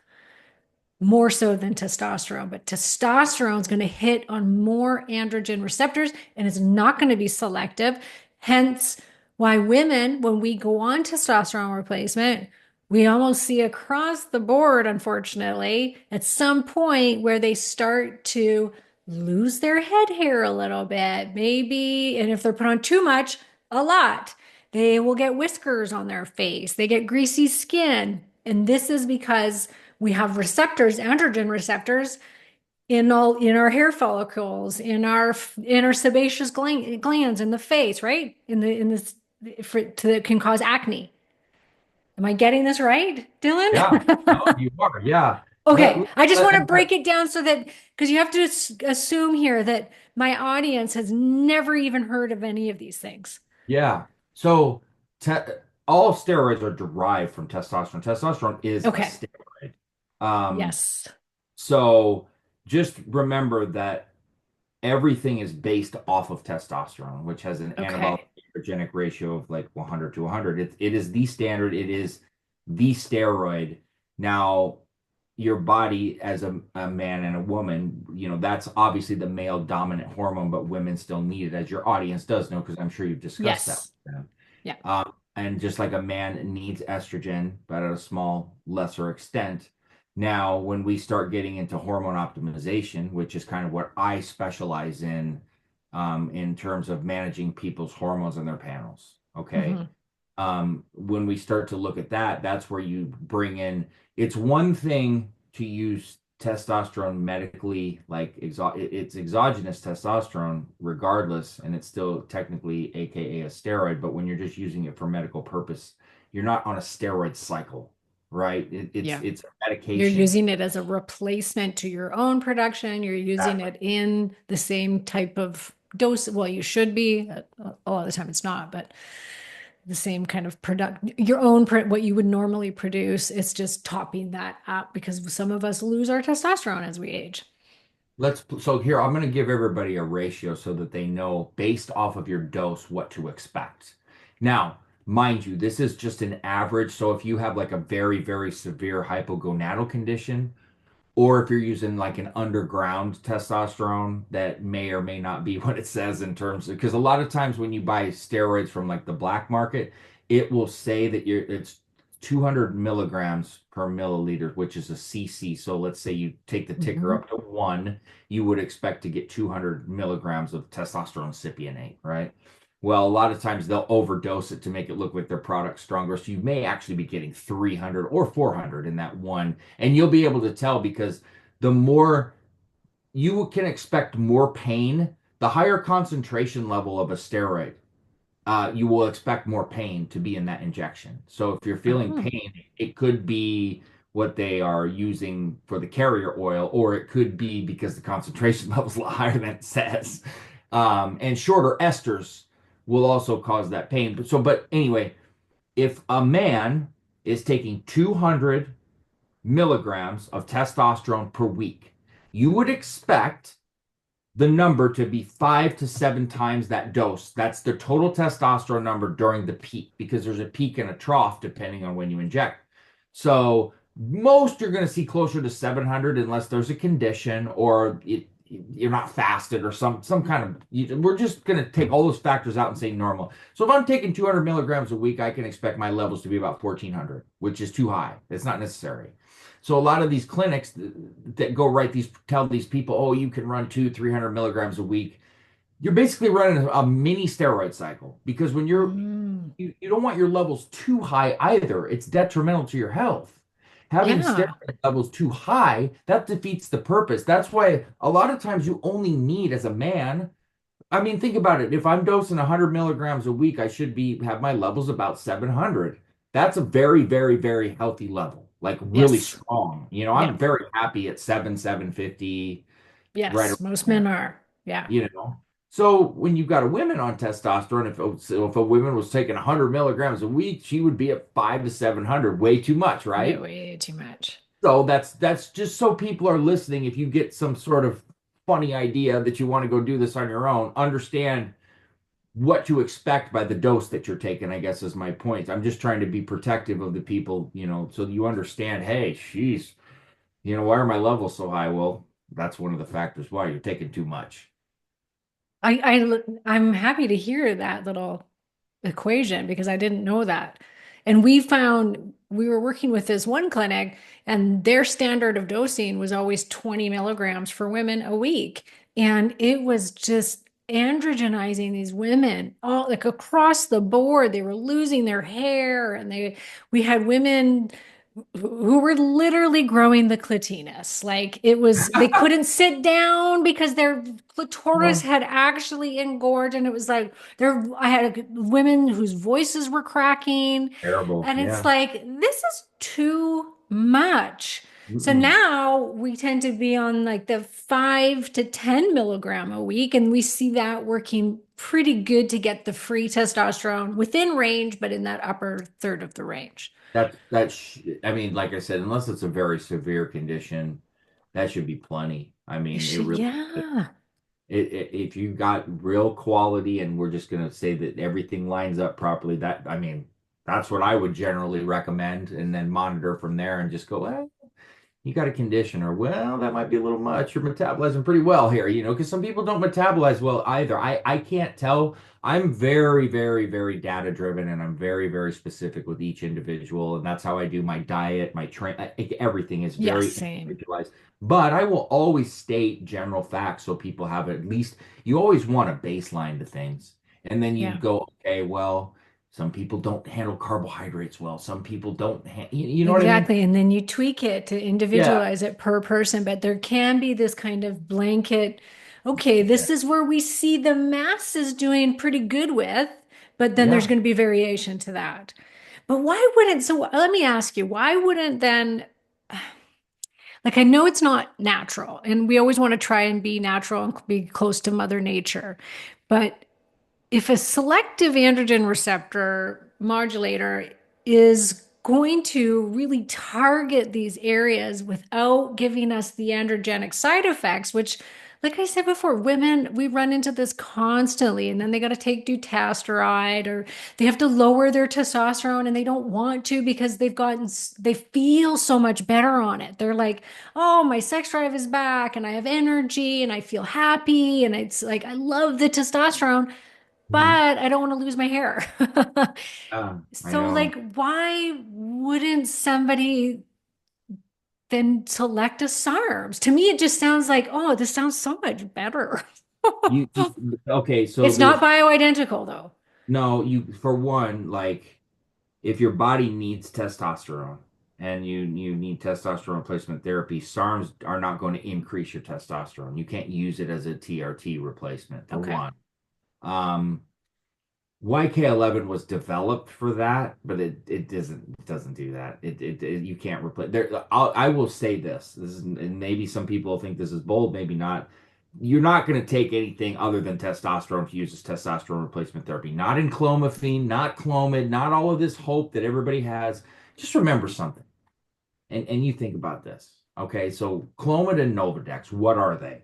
more so than testosterone. But testosterone is going to hit on more androgen receptors and it's not going to be selective. Hence, why women, when we go on testosterone replacement, we almost see across the board, unfortunately, at some point where they start to lose their head hair a little bit, maybe, and if they're put on too much, a lot. They will get whiskers on their face, they get greasy skin. And this is because we have receptors, androgen receptors, in our hair follicles, in our sebaceous glands in the face, right? In this that can cause acne. Am I getting this right, Yeah. No, Dylan? you are. Yeah. Okay, I just want to Let- break it down so that because you have to assume here that my audience has never even heard of any of these things. yeah. So te all steroids are derived from testosterone. Testosterone is a Okay. steroid. Um, Yes. so just remember that everything is based off of testosterone, which has an anabolic Okay. androgenic ratio of like 100 to 100. It is the standard. It is the steroid. Now, your body as a man and a woman, that's obviously the male dominant hormone, but women still need it, as your audience does know, because I'm sure you've discussed that Yes. with them. Yeah. And just like a man needs estrogen, but at a small, lesser extent. Now, when we start getting into hormone optimization, which is kind of what I specialize in terms of managing people's hormones in their panels, okay? Hmm. When we start to look at that, that's where you bring in, it's one thing to use testosterone medically, like it's exogenous testosterone regardless, and it's still technically AKA a steroid, but when you're just using it for medical purpose, you're not on a steroid cycle. right? Yeah. It's a You're medication. using it as a replacement to your own production. You're using Exactly. it in the same type of dose. Well, you should be. A lot of the time it's not, but the same kind of product, your own, what you would normally produce. It's just topping that up because some of us lose our testosterone as we age. So here, I'm going to give everybody a ratio so that they know based off of your dose what to expect. Now, mind you, this is just an average. So if you have like a very, very severe hypogonadal condition, or if you're using like an underground testosterone that may or may not be what it says in terms of, because a lot of times when you buy steroids from like the black market, it will say that it's 200 milligrams per milliliter, which is a cc. So let's say you take the ticker Mhm. up to one, you would expect to get 200 milligrams of testosterone cypionate, right? Well, a lot of times they'll overdose it to make it look like their product's stronger. So you may actually be getting 300 or 400 in that one. And you'll be able to tell because the more you can expect more pain, the higher concentration level of a steroid, you will expect more pain to be in that injection. So if you're feeling Oh. pain, it could be what they are using for the carrier oil, or it could be because the concentration level is a lot higher than it says. And shorter esters will also cause that pain. But anyway, if a man is taking 200 milligrams of testosterone per week, you would expect the number to be 5 to 7 times that dose. That's the total testosterone number during the peak because there's a peak and a trough depending on when you inject. So most you're going to see closer to 700 unless there's a condition or you're not fasted or some kind of. We're just going to take all those factors out and say normal. So if I'm taking 200 milligrams a week, I can expect my levels to be about 1400, which is too high. It's not necessary. So a lot of these clinics that go right these tell these people, oh, you can run 300 milligrams a week. You're basically running a mini steroid cycle because when Mm. you don't want your levels too high either. It's detrimental to your health. Having Yeah. steroid levels too high, that defeats the purpose. That's why a lot of times you only need as a man. I mean, think about it. If I'm dosing 100 milligrams a week, I should be have my levels about 700. That's a very, very, very healthy level, like really Yes. strong. I'm Yeah. very happy at 750, right Yes. around Most men there, are. Yeah. you know. So when you've got a woman on testosterone, if a woman was taking 100 milligrams a week, she would be at 5 to 700, way too much, Yeah. right? Way too much. So that's just so people are listening. If you get some sort of funny idea that you want to go do this on your own, understand what to expect by the dose that you're taking, I guess is my point. I'm just trying to be protective of the people, so you understand, hey, she's, why are my levels so high? Well, that's one of the factors why you're taking too much. I'm happy to hear that little equation because I didn't know that. And we were working with this one clinic and their standard of dosing was always 20 milligrams for women a week. And it was just androgenizing these women all like across the board. They were losing their hair and we had women who were literally growing the clitoris. Like they couldn't sit down because their clitoris Oh, had actually engorged. And it was like, I had women whose voices were cracking. terrible. And it's Yeah. like, this is too much. So Mm-mm. now we tend to be on like the 5 to 10 milligram a week. And we see that working pretty good to get the free testosterone within range, but in that upper third of the range. I mean, like I said, unless it's a very severe condition, that should be plenty. I It mean, it should, really yeah. if you got real quality and we're just going to say that everything lines up properly, I mean, that's what I would generally recommend and then monitor from there and just go, you got a condition, or well, that might be a little much. You're metabolizing pretty well here, because some people don't metabolize well either. I can't tell. I'm very, very, very data driven, and I'm very, very specific with each individual, and that's how I do my diet, my everything is Yes, very same. individualized. But I will always state general facts so people have at least. You always want a baseline to things, and then you Yeah, go, okay, well. Some people don't handle carbohydrates well. Some people don't, you know what I mean? exactly. And then you tweak it to Yeah. individualize it per person, but there can be this kind of blanket, okay, Yeah. this is where we see the masses doing pretty good with, but then there's Yeah. going to be variation to that. But why wouldn't, so let me ask you, why wouldn't then, like, I know it's not natural, and we always want to try and be natural and be close to Mother Nature. But if a selective androgen receptor modulator is going to really target these areas without giving us the androgenic side effects, which, like I said before, women, we run into this constantly, and then they got to take dutasteride or they have to lower their testosterone and they don't want to because they feel so much better on it. They're like, oh, my sex drive is back and I have energy and I feel happy. And it's like, I love the testosterone, Mhm. but I don't want to lose my hair. I So, know. like, why wouldn't somebody then select a SARMs? To me, it just sounds like, oh, this sounds so much better. You okay, so It's not there's bioidentical, though. no, you for one, like if your body needs testosterone and you need testosterone replacement therapy, SARMs are not going to increase your testosterone. You can't use it as a TRT replacement for Okay. one. Um, YK11 was developed for that, but it doesn't do that. You can't replace there. I will say this is, and maybe some people think this is bold, maybe not. You're not going to take anything other than testosterone to use as testosterone replacement therapy. Not in clomiphene, not Clomid, not all of this hope that everybody has. Just remember something, and you think about this. Okay, so Clomid and Novadex, what are they?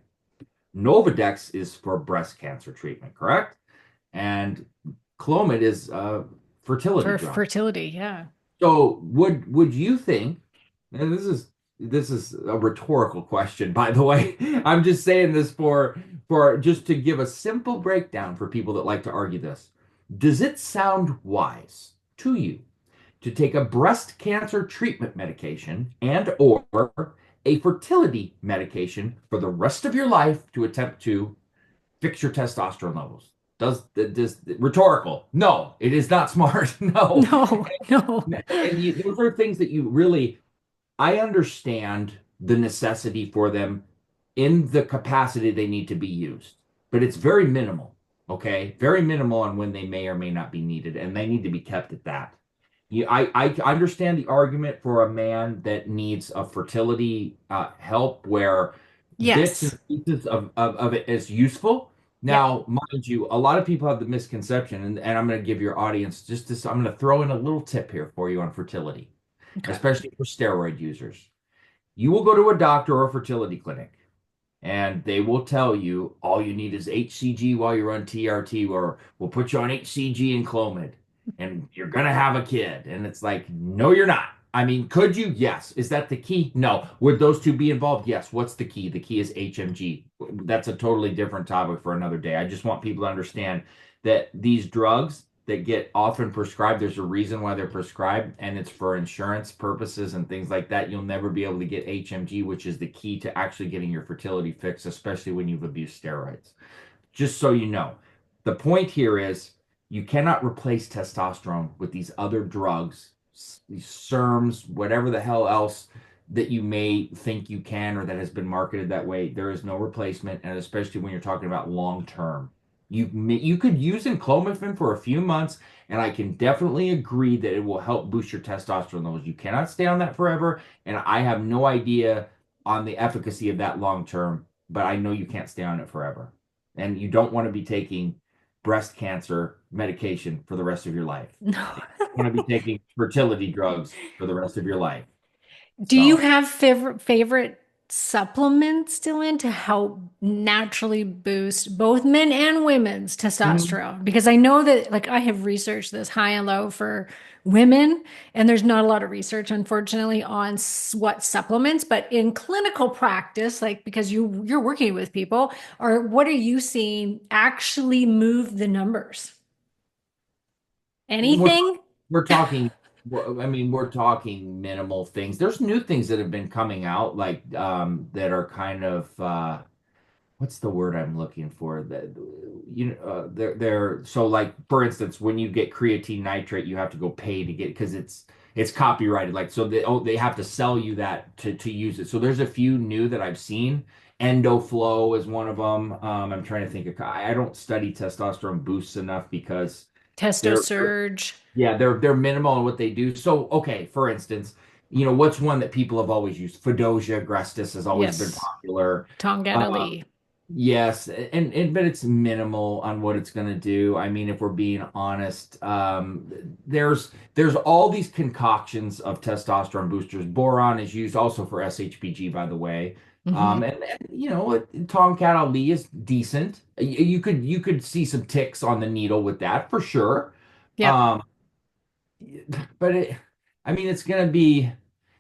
Novadex is for breast cancer treatment, correct? And Clomid is a fertility For drug. fertility, yeah. So would you think, and this is a rhetorical question, by the way. I'm just saying this for just to give a simple breakdown for people that like to argue this. Does it sound wise to you to take a breast cancer treatment medication and or a fertility medication for the rest of your life to attempt to fix your testosterone levels? Does rhetorical? No, it is not smart. No, No, no. and those are things that you really. I understand the necessity for them in the capacity they need to be used, but it's very minimal. Okay, very minimal on when they may or may not be needed, and they need to be kept at that. I understand the argument for a man that needs a fertility help where bits Yes. and pieces of it is useful. Yeah. Now, mind you, a lot of people have the misconception, and I'm going to give your audience just this, I'm going to throw in a little tip here for you on fertility, Okay. especially for steroid users. You will go to a doctor or a fertility clinic and they will tell you all you need is HCG while you're on TRT, or we'll put you on HCG and Clomid, and you're gonna have a kid. And it's like, no, you're not. I mean, could you? Yes. Is that the key? No. Would those two be involved? Yes. What's the key? The key is HMG. That's a totally different topic for another day. I just want people to understand that these drugs that get often prescribed, there's a reason why they're prescribed, and it's for insurance purposes and things like that. You'll never be able to get HMG, which is the key to actually getting your fertility fixed, especially when you've abused steroids. Just so you know, the point here is you cannot replace testosterone with these other drugs, these SERMs, whatever the hell else that you may think you can or that has been marketed that way. There is no replacement, and especially when you're talking about long term. You could use enclomiphene for a few months, and I can definitely agree that it will help boost your testosterone levels. You cannot stay on that forever, and I have no idea on the efficacy of that long term, but I know you can't stay on it forever. And you don't want to be taking breast cancer medication for the rest of your life. No. You want to be taking fertility drugs for the rest of your life. Do you So, have favorite supplements still in to help naturally boost both men and women's mhm. testosterone? Because I know that, like, I have researched this high and low for women, and there's not a lot of research, unfortunately, on what supplements, but in clinical practice, like, because you're working with people, or what are you seeing actually move the numbers? we're Anything? we're talking. I mean, we're talking minimal things. There's new things that have been coming out, like that are kind of what's the word I'm looking for? That they're so like for instance, when you get creatine nitrate, you have to go pay to get because it's copyrighted. Like so they have to sell you that to use it. So there's a few new that I've seen. EndoFlow is one of them. I'm trying to think of I don't study testosterone boosts enough because Testo They're surge. yeah, they're minimal in what they do. So, okay, for instance, what's one that people have always used? Fedosia agrestis has always been Yes. popular. Tongetta Lee. Yes, and but it's minimal on what it's going to do. I mean, if we're being honest, there's all these concoctions of testosterone boosters. Boron is used also for SHBG, by the way. Hmm. Tomcat Ali is decent. You could see some ticks on the needle with that for sure. Yep. Um, but I mean, it's gonna be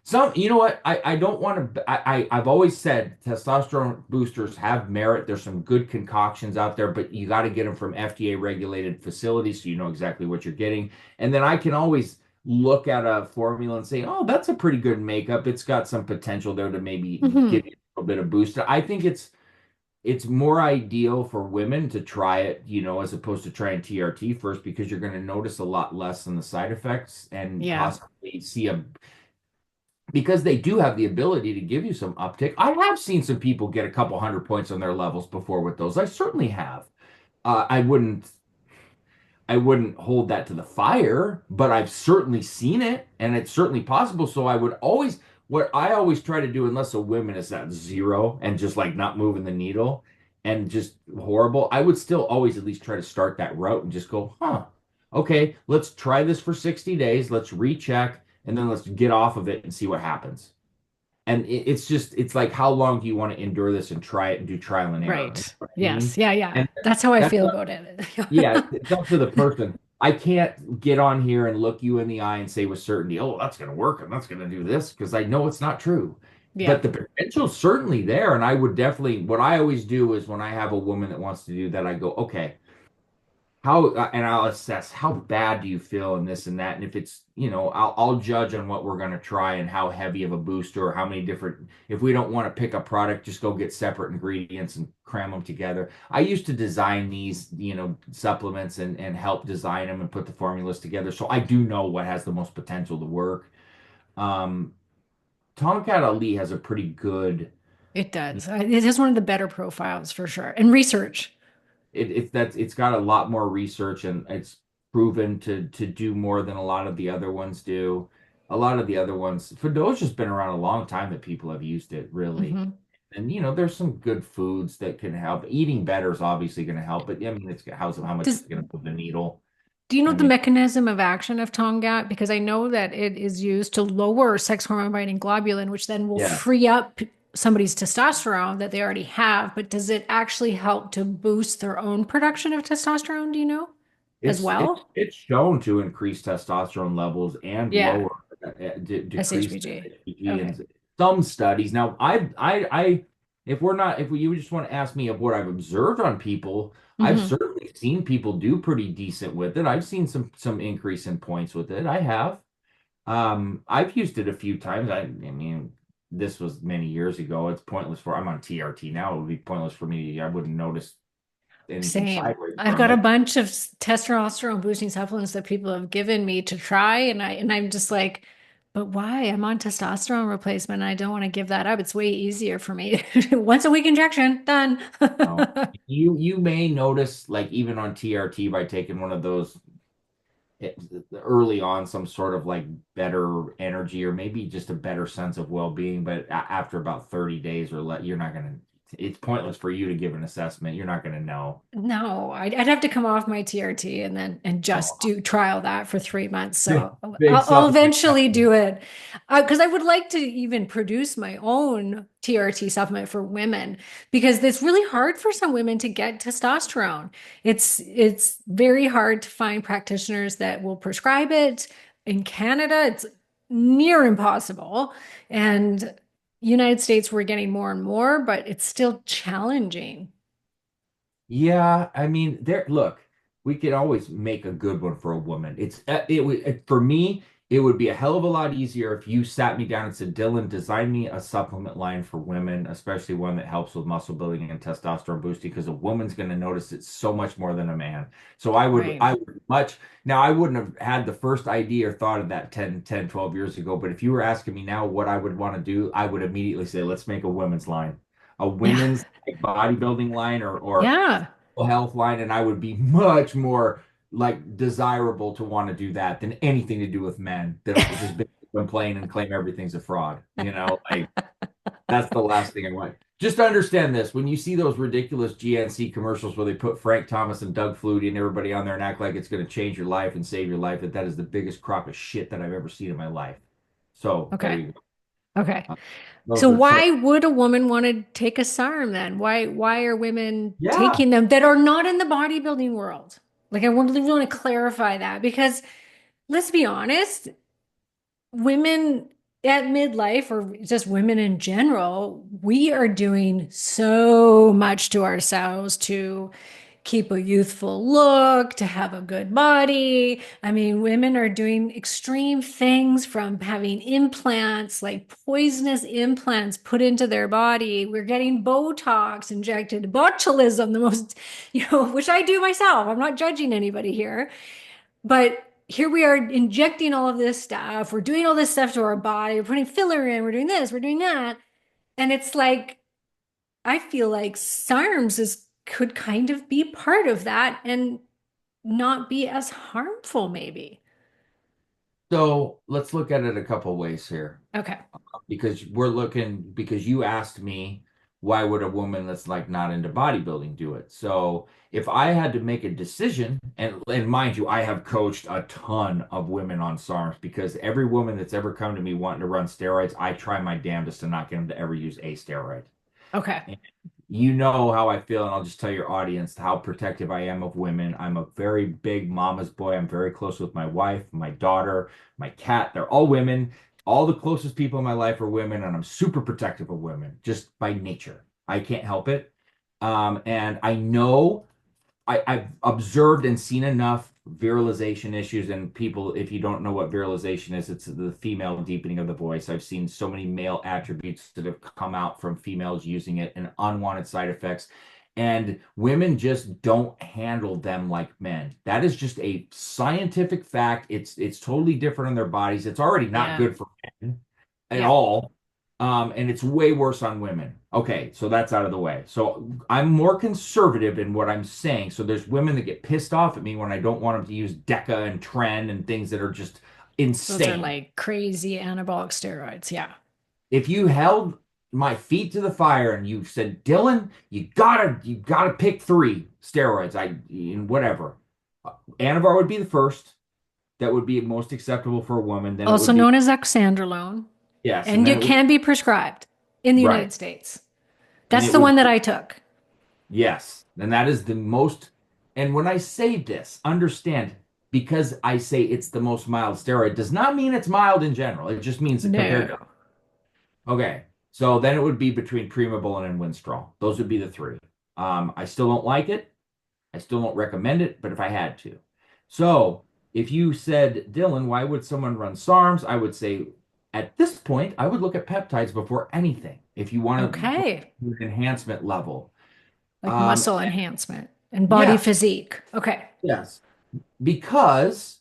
some. You know what? I don't want to. I've always said testosterone boosters have merit. There's some good concoctions out there, but you got to get them from FDA regulated facilities so you know exactly what you're getting. And then I can always look at a formula and say, oh, that's a pretty good makeup. It's got some potential there to maybe Hmm. give you a little bit of boost. I think it's more ideal for women to try it, as opposed to trying TRT first because you're going to notice a lot less in the side effects and Yeah. possibly see because they do have the ability to give you some uptick. I have seen some people get a couple hundred points on their levels before with those. I certainly have. I wouldn't hold that to the fire, but I've certainly seen it and it's certainly possible. So what I always try to do, unless a woman is at zero and just like not moving the needle and just horrible, I would still always at least try to start that route and just go, okay, let's try this for 60 days. Let's recheck and then let's get off of it and see what happens. And it's like, how long do you want to endure this and try it and do trial and error? You know Right. what I Yes. mean? Yeah. Yeah. And That's how I that's feel about it. yeah, it's up to the person. I can't get on here and look you in the eye and say with certainty, oh, that's going to work and that's going to do this because I know it's not true. Yeah. But the potential's certainly there. And I would definitely, what I always do is when I have a woman that wants to do that, I go, okay, and I'll assess how bad do you feel in this and that. And if it's, I'll judge on what we're going to try and how heavy of a booster or how many different, if we don't want to pick a product, just go get separate ingredients and cram them together. I used to design these, supplements and help design them and put the formulas together. So I do know what has the most potential to work. Um, Tomcat Ali has a pretty good It does. It is one of the better profiles for sure. And research. it's got a lot more research and it's proven to do more than a lot of the other ones do. A lot of the other ones, Fedosia's been around a long time that people have used it, really. Hmm. And there's some good foods that can help. Eating better is obviously going to help, but I mean, it's how much Does it's going to move the needle. Do you know I the mean, mechanism of action of Tongat? Because I know that it is used to lower sex hormone binding globulin, which then will yeah, free up somebody's testosterone that they already have. But does it actually help to boost their own production of testosterone? Do you know as it's well? it's shown to increase testosterone levels and Yeah, lower decrease SHBG. HPG Okay. in some studies. Now, if you just want to ask me of what I've observed on people, I've Hmm. certainly seen people do pretty decent with it. I've seen some increase in points with it. I have. I've used it a few times. I mean, this was many years ago. It's pointless I'm on TRT now. It would be pointless for me. I wouldn't notice anything Same. sideways I've from got a it. bunch of testosterone boosting supplements that people have given me to try, and I'm just like, but why? I'm on testosterone replacement. And I don't want to give that up. It's way easier for me. Once a week injection, done. No. You may notice, like even on TRT, by taking one of those it, early on, some sort of like better energy or maybe just a better sense of well-being. But after about 30 days or you're not gonna. It's pointless for you to give an assessment. You're not gonna know. No, I'd have to come off my TRT and then and just Oh, do trial that for 3 months. big, So big I'll supplement. eventually do it because I would like to even produce my own TRT supplement for women because it's really hard for some women to get testosterone. It's very hard to find practitioners that will prescribe it. In Canada, it's near impossible. And United States, we're getting more and more, but it's still challenging. Yeah, I mean, look, we could always make a good one for a woman. It would for me, it would be a hell of a lot easier if you sat me down and said, Dylan, design me a supplement line for women, especially one that helps with muscle building and testosterone boosting, because a woman's going to notice it so much more than a man. So Right. I would now I wouldn't have had the first idea or thought of that 12 years ago, but if you were asking me now what I would want to do, I would immediately say, let's make a women's line, a Yeah. women's like bodybuilding line or Yeah. health line, and I would be much more. like desirable to want to do that than anything to do with men that'll just complain and claim everything's a fraud. Like that's the last thing I want. Just understand this. When you see those ridiculous GNC commercials where they put Frank Thomas and Doug Flutie and everybody on there and act like it's going to change your life and save your life, that is the biggest crock of shit that I've ever seen in my life. So there Okay. you go. Okay. Those So are some. why would a woman want to take a SARM then? Why are women Yeah. taking them that are not in the bodybuilding world? Like I want to clarify that because let's be honest, women at midlife or just women in general, we are doing so much to ourselves to keep a youthful look, to have a good body. I mean, women are doing extreme things from having implants, like poisonous implants put into their body. We're getting Botox injected, botulism, the most, which I do myself. I'm not judging anybody here. But here we are injecting all of this stuff. We're doing all this stuff to our body. We're putting filler in. We're doing this. We're doing that. And it's like, I feel like SARMs could kind of be part of that and not be as harmful, maybe. So let's look at it a couple ways here. Okay. Because you asked me why would a woman that's like not into bodybuilding do it. So if I had to make a decision, and mind you, I have coached a ton of women on SARMs because every woman that's ever come to me wanting to run steroids, I try my damnedest to not get them to ever use a steroid. Okay. You know how I feel, and I'll just tell your audience how protective I am of women. I'm a very big mama's boy. I'm very close with my wife, my daughter, my cat. They're all women. All the closest people in my life are women, and I'm super protective of women just by nature. I can't help it. And I know I've observed and seen enough virilization issues and people, if you don't know what virilization is, it's the female deepening of the voice. I've seen so many male attributes that have come out from females using it and unwanted side effects. And women just don't handle them like men. That is just a scientific fact. It's totally different in their bodies. It's already not Yeah. good for men at Yeah. all. And it's way worse on women. Okay, so that's out of the way. So I'm more conservative in what I'm saying. So there's women that get pissed off at me when I don't want them to use Deca and Tren and things that are just Those are insane. like crazy anabolic steroids. Yeah. If you held my feet to the fire and you said, Dylan, you gotta pick three steroids, whatever. Anavar would be the first. That would be most acceptable for a woman. Then it Also would be known as oxandrolone. yes, and And then it it would can be prescribed in the right, United States. and That's it the would one that I took. yes, and that is the most. And when I say this, understand, because I say it's the most mild steroid, does not mean it's mild in general. It just means that compared to. No. Okay, so then it would be between Primobolan and Winstrol. Those would be the three. I still don't like it. I still don't recommend it, but if I had to. So if you said, Dylan, why would someone run SARMs? I would say at this point, I would look at peptides before anything if you want to go Okay. to an enhancement level. Like Um, muscle enhancement and body yeah, physique. Okay. yes. Because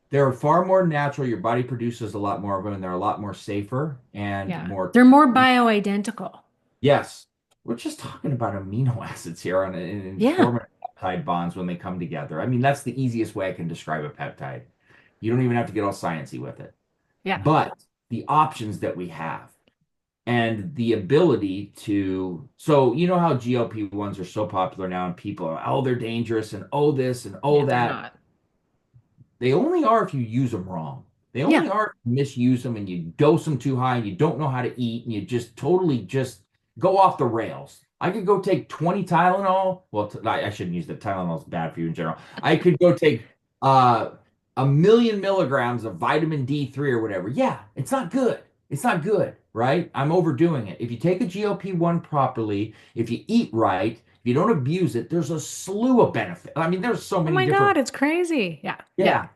they're far more natural. Your body produces a lot more of them, and they're a lot more safer and Yeah. more. They're more bioidentical. Yes, we're just talking about amino acids here and Yeah. forming peptide bonds when they come together. I mean, that's the easiest way I can describe a peptide. You don't even have to get all sciencey with it. Yeah. But the options that we have and the ability to, so you know how GLP-1s are so popular now, and people are, oh, they're dangerous, and oh, this, and oh, Yeah, they're that. not. They only are if you use them wrong. They Yeah. only are if you misuse them and you dose them too high and you don't know how to eat and you just totally just go off the rails. I could go take 20 Tylenol. Well, I shouldn't use that. Tylenol is bad for you in general. I could go take uh, 1,000,000 milligrams of vitamin D3 or whatever. Yeah, it's not good. It's not good, right? I'm overdoing it. If you take a GLP-1 properly, if you eat right, if you don't abuse it, there's a slew of benefits. I mean, there's so Oh many my different. God, it's crazy. Yeah. Yeah. Yeah.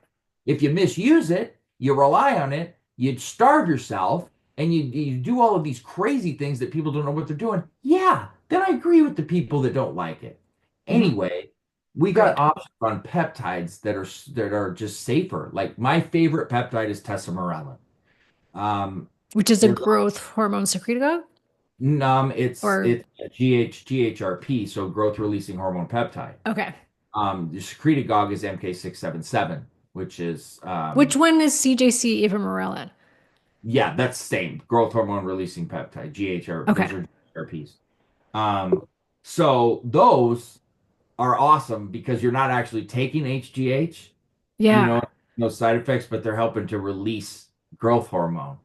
If you misuse it, you rely on it, you starve yourself, and you do all of these crazy things that people don't know what they're doing. Yeah, then I agree with the people that don't like it. Mhm. Anyway, we got Agreed. options on peptides that are just safer. Like my favorite peptide is tesamorelin. Um, Which is a there's growth hormone secretagogue it's or it's GHRP, so growth releasing hormone peptide. okay. The secretagogue is MK677, which is Which one is CJC ivamorelin? yeah, that's same growth hormone releasing peptide, GHR. Okay. Those are GHRPs. Um, so those are awesome because you're not actually taking HGH, you know, Yeah. no side effects, but they're helping to release growth hormone.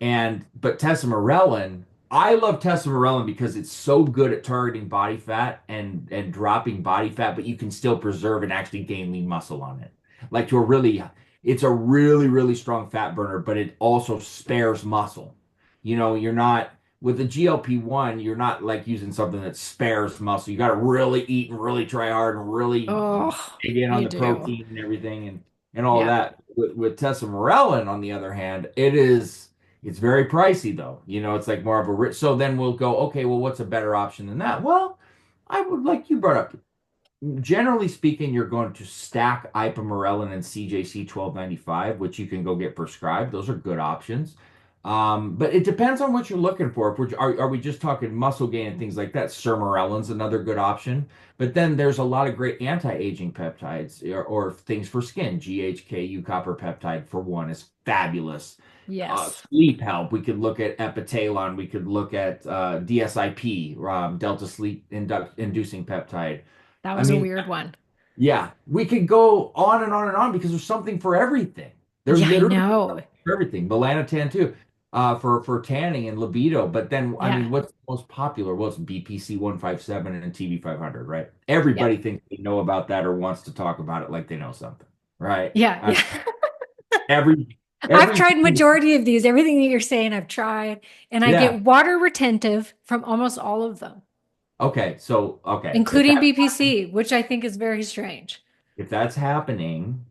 And but tesamorelin, I love tesamorelin because it's so good at targeting body fat and dropping body fat, but you can still preserve and actually gain lean muscle on it. Like to a really, it's a really strong fat burner, but it also spares muscle. You know, you're not with the GLP-1, you're not like using something that spares muscle. You got to really eat and really try hard and really Oh, dig in on you the do. protein and everything and all Yeah. that. With tesamorelin, on the other hand, it's very pricey though. You know, it's like more of a rich. So then we'll go, okay, well, what's a better option than that? Well, I would like you brought up. Generally speaking, you're going to stack ipamorelin and CJC 1295, which you can go get prescribed. Those are good options. But it depends on what you're looking for. If are we just talking muscle gain and things like that? Sermorelin's another good option. But then there's a lot of great anti-aging peptides or things for skin. GHK, copper peptide for one is fabulous. Yes. Sleep help. We could look at epitalon. We could look at DSIP, delta sleep inducing peptide. That I was a mean, weird one. yeah, we could go on and on and on because there's something for everything. There Yeah, I literally is know. something for everything. Melanotan too, for tanning and libido. But then, I Yeah. mean, what's the most popular? Well, it's BPC 157 and TB 500, right? Yeah. Everybody thinks they know about that or wants to talk about it like they know something, right? Yeah. Yeah. Every I've every tried majority of these. Everything that you're saying, I've tried, and I yeah. get water retentive from almost all of them, Okay, so okay, including BPC, which I think is very strange. if that's happening,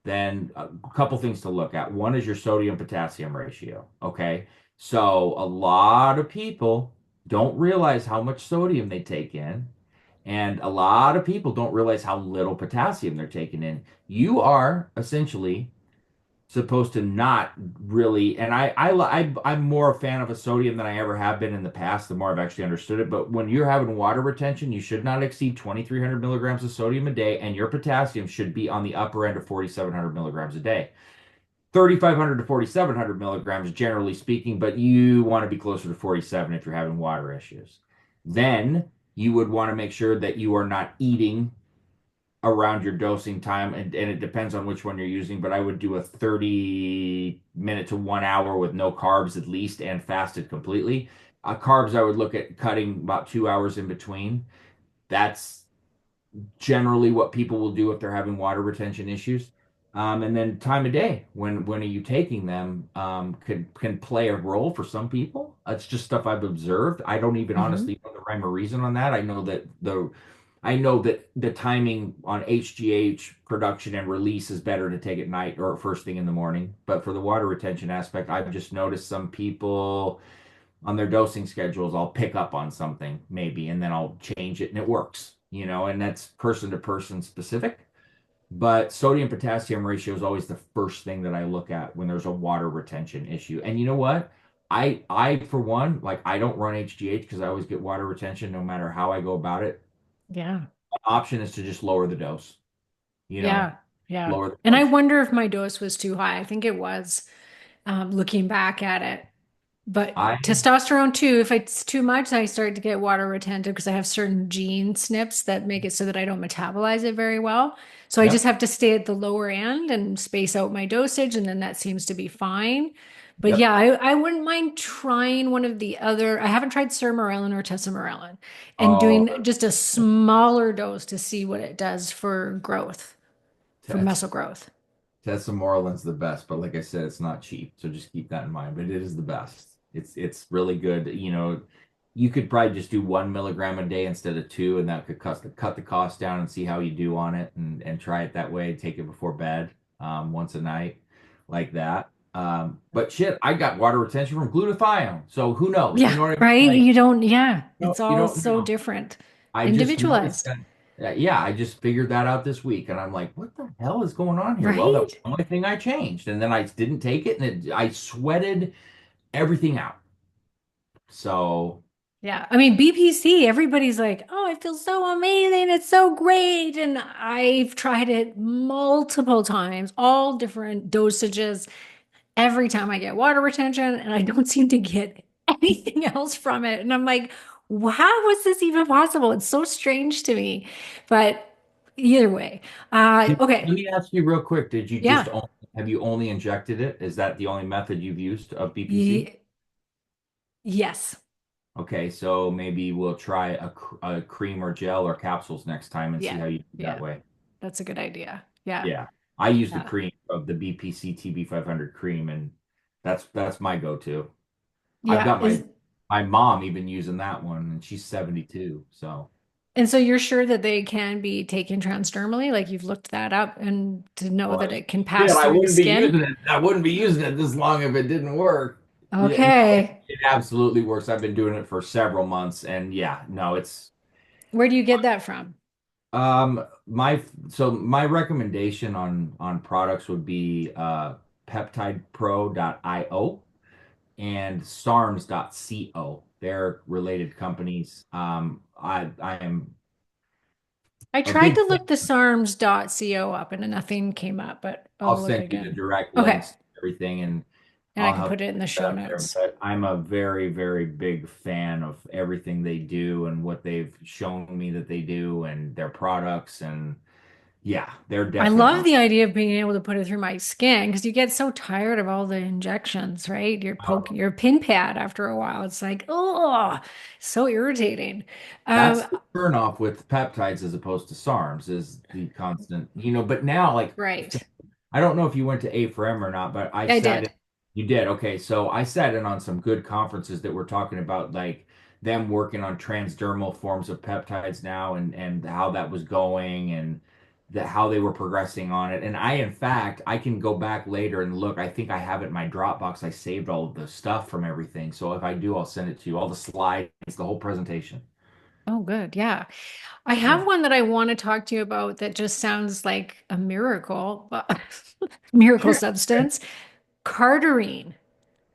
then a couple things to look at. One is your sodium potassium ratio. Okay. So a lot of people don't realize how much sodium they take in, and a lot of people don't realize how little potassium they're taking in. You are essentially supposed to not really, and I'm more a fan of a sodium than I ever have been in the past, the more I've actually understood it. But when you're having water retention, you should not exceed 2,300 milligrams of sodium a day, and your potassium should be on the upper end of 4,700 milligrams a day. 3,500 to 4,700 milligrams, generally speaking, but you want to be closer to 47 if you're having water issues. Then you would want to make sure that you are not eating around your dosing time, and it depends on which one you're using, but I would do a 30-minute to 1 hour with no carbs at least and fasted completely. Carbs, I would look at cutting about 2 hours in between. That's generally what people will do if they're having water retention issues. And then time of day, when are you taking them, can play a role for some people. It's just stuff I've observed. I don't even Hmm. honestly know the rhyme or reason on that. I know that the timing on HGH production and release is better to take at night or first thing in the morning. But for the water retention aspect, I've just noticed some people on their dosing schedules, I'll pick up on something maybe, and then I'll change it and it works, and that's person to person specific. But sodium potassium ratio is always the first thing that I look at when there's a water retention issue. And you know what? I for one, like I don't run HGH because I always get water retention no matter how I go about it. Yeah. An option is to just lower the dose, you know, Yeah. Yeah. lower the And I dose. wonder if my dose was too high. I think it was, looking back at it. But I testosterone too, if it's too much, I start to get water retentive because I have certain gene SNPs that make it so that I don't metabolize it very well. So I just Yep, have to stay at the lower end and space out my dosage, and then that seems to be fine. But yep. yeah, I wouldn't mind trying one of the other. I haven't tried sermorelin or tesamorelin, and Oh, doing just a smaller dose to see what it does for growth, for that's muscle growth. Tesamorellin's the best, but like I said, it's not cheap, so just keep that in mind. But it is the best. It's really good. You could probably just do 1 milligram a day instead of two, and that could cut the cost down and see how you do on it, and try it that way. Take it before bed, once a night, like that. But shit, I got water retention from glutathione, so who knows? You Yeah, know what I mean? right? Like, You don't, yeah, no, it's you all don't so know. different, I just noticed individualized, that. Yeah, I just figured that out this week, and I'm like, what the hell is going on here? Well, that was right? the only thing I changed, and then I didn't take it, and I sweated everything out. So, Yeah. I mean, BPC, everybody's like, oh, it feels so amazing. It's so great. And I've tried it multiple times, all different dosages. Every time I get water retention, and I don't seem to get anything else from it. And I'm like, how was this even possible? It's so strange to me. But either way, Let okay. me ask you real quick, did you just Yeah. have you only injected it? Is that the only method you've used of BPC? Ye yes. Okay, so maybe we'll try a cream or gel or capsules next time and see Yeah. how you do that Yeah. way. That's a good idea. Yeah. Yeah. I use the Yeah. cream of the BPC TB500 cream, and that's my go-to. I've Yeah. got my mom even using that one, and she's 72. So And so you're sure that they can be taken transdermally? Like you've looked that up and to know well, that it can yeah, pass through the skin? I wouldn't be using it this long if it didn't work. Yeah, no, Okay. it absolutely works. I've been doing it for several months, and yeah, no, it's Where do you get that from? my so my recommendation on products would be peptidepro.io and SARMs.co. They're related companies. I am I a tried big to fan. look the SARMs.co up and nothing came up, but I'll I'll look send you the again. direct Okay. links to everything, and And I I'll can help put it in the set show up there. notes. But I'm a very, very big fan of everything they do and what they've shown me that they do and their products. And yeah, they're I love definitely. the idea of being able to put it through my skin because you get so tired of all the injections, right? You're poking your pin pad after a while. It's like, oh, so irritating. That's Um, the turnoff with peptides as opposed to SARMs is the constant, but now like right. I don't know if you went to A for M or not, but I I sat in, did. you did. Okay. So I sat in on some good conferences that were talking about like them working on transdermal forms of peptides now and how that was going and how they were progressing on it. And in fact, I can go back later and look. I think I have it in my Dropbox. I saved all of the stuff from everything. So if I do, I'll send it to you, all the slides, the whole presentation. Oh, good. Yeah. I have Yeah. one that I want to talk to you about that just sounds like a miracle, but miracle Sure. substance, Cardarine,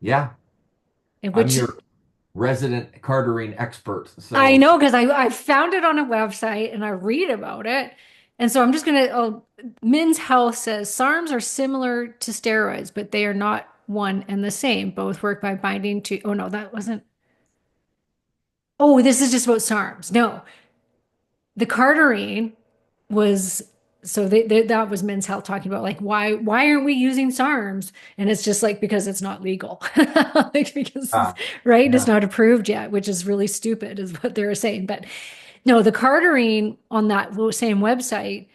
Yeah. I'm which your resident Cardarine expert. I So know because I found it on a website and I read about it. And so I'm just gonna, oh, Men's Health says SARMs are similar to steroids, but they are not one and the same. Both work by binding to, oh no, that wasn't, oh, this is just about SARMs. No, the Cardarine was so that was Men's Health talking about like why aren't we using SARMs? And it's just like because it's not legal, like because ah, right, it's yeah. not approved yet, which is really stupid, is what they were saying. But no, the Cardarine on that same website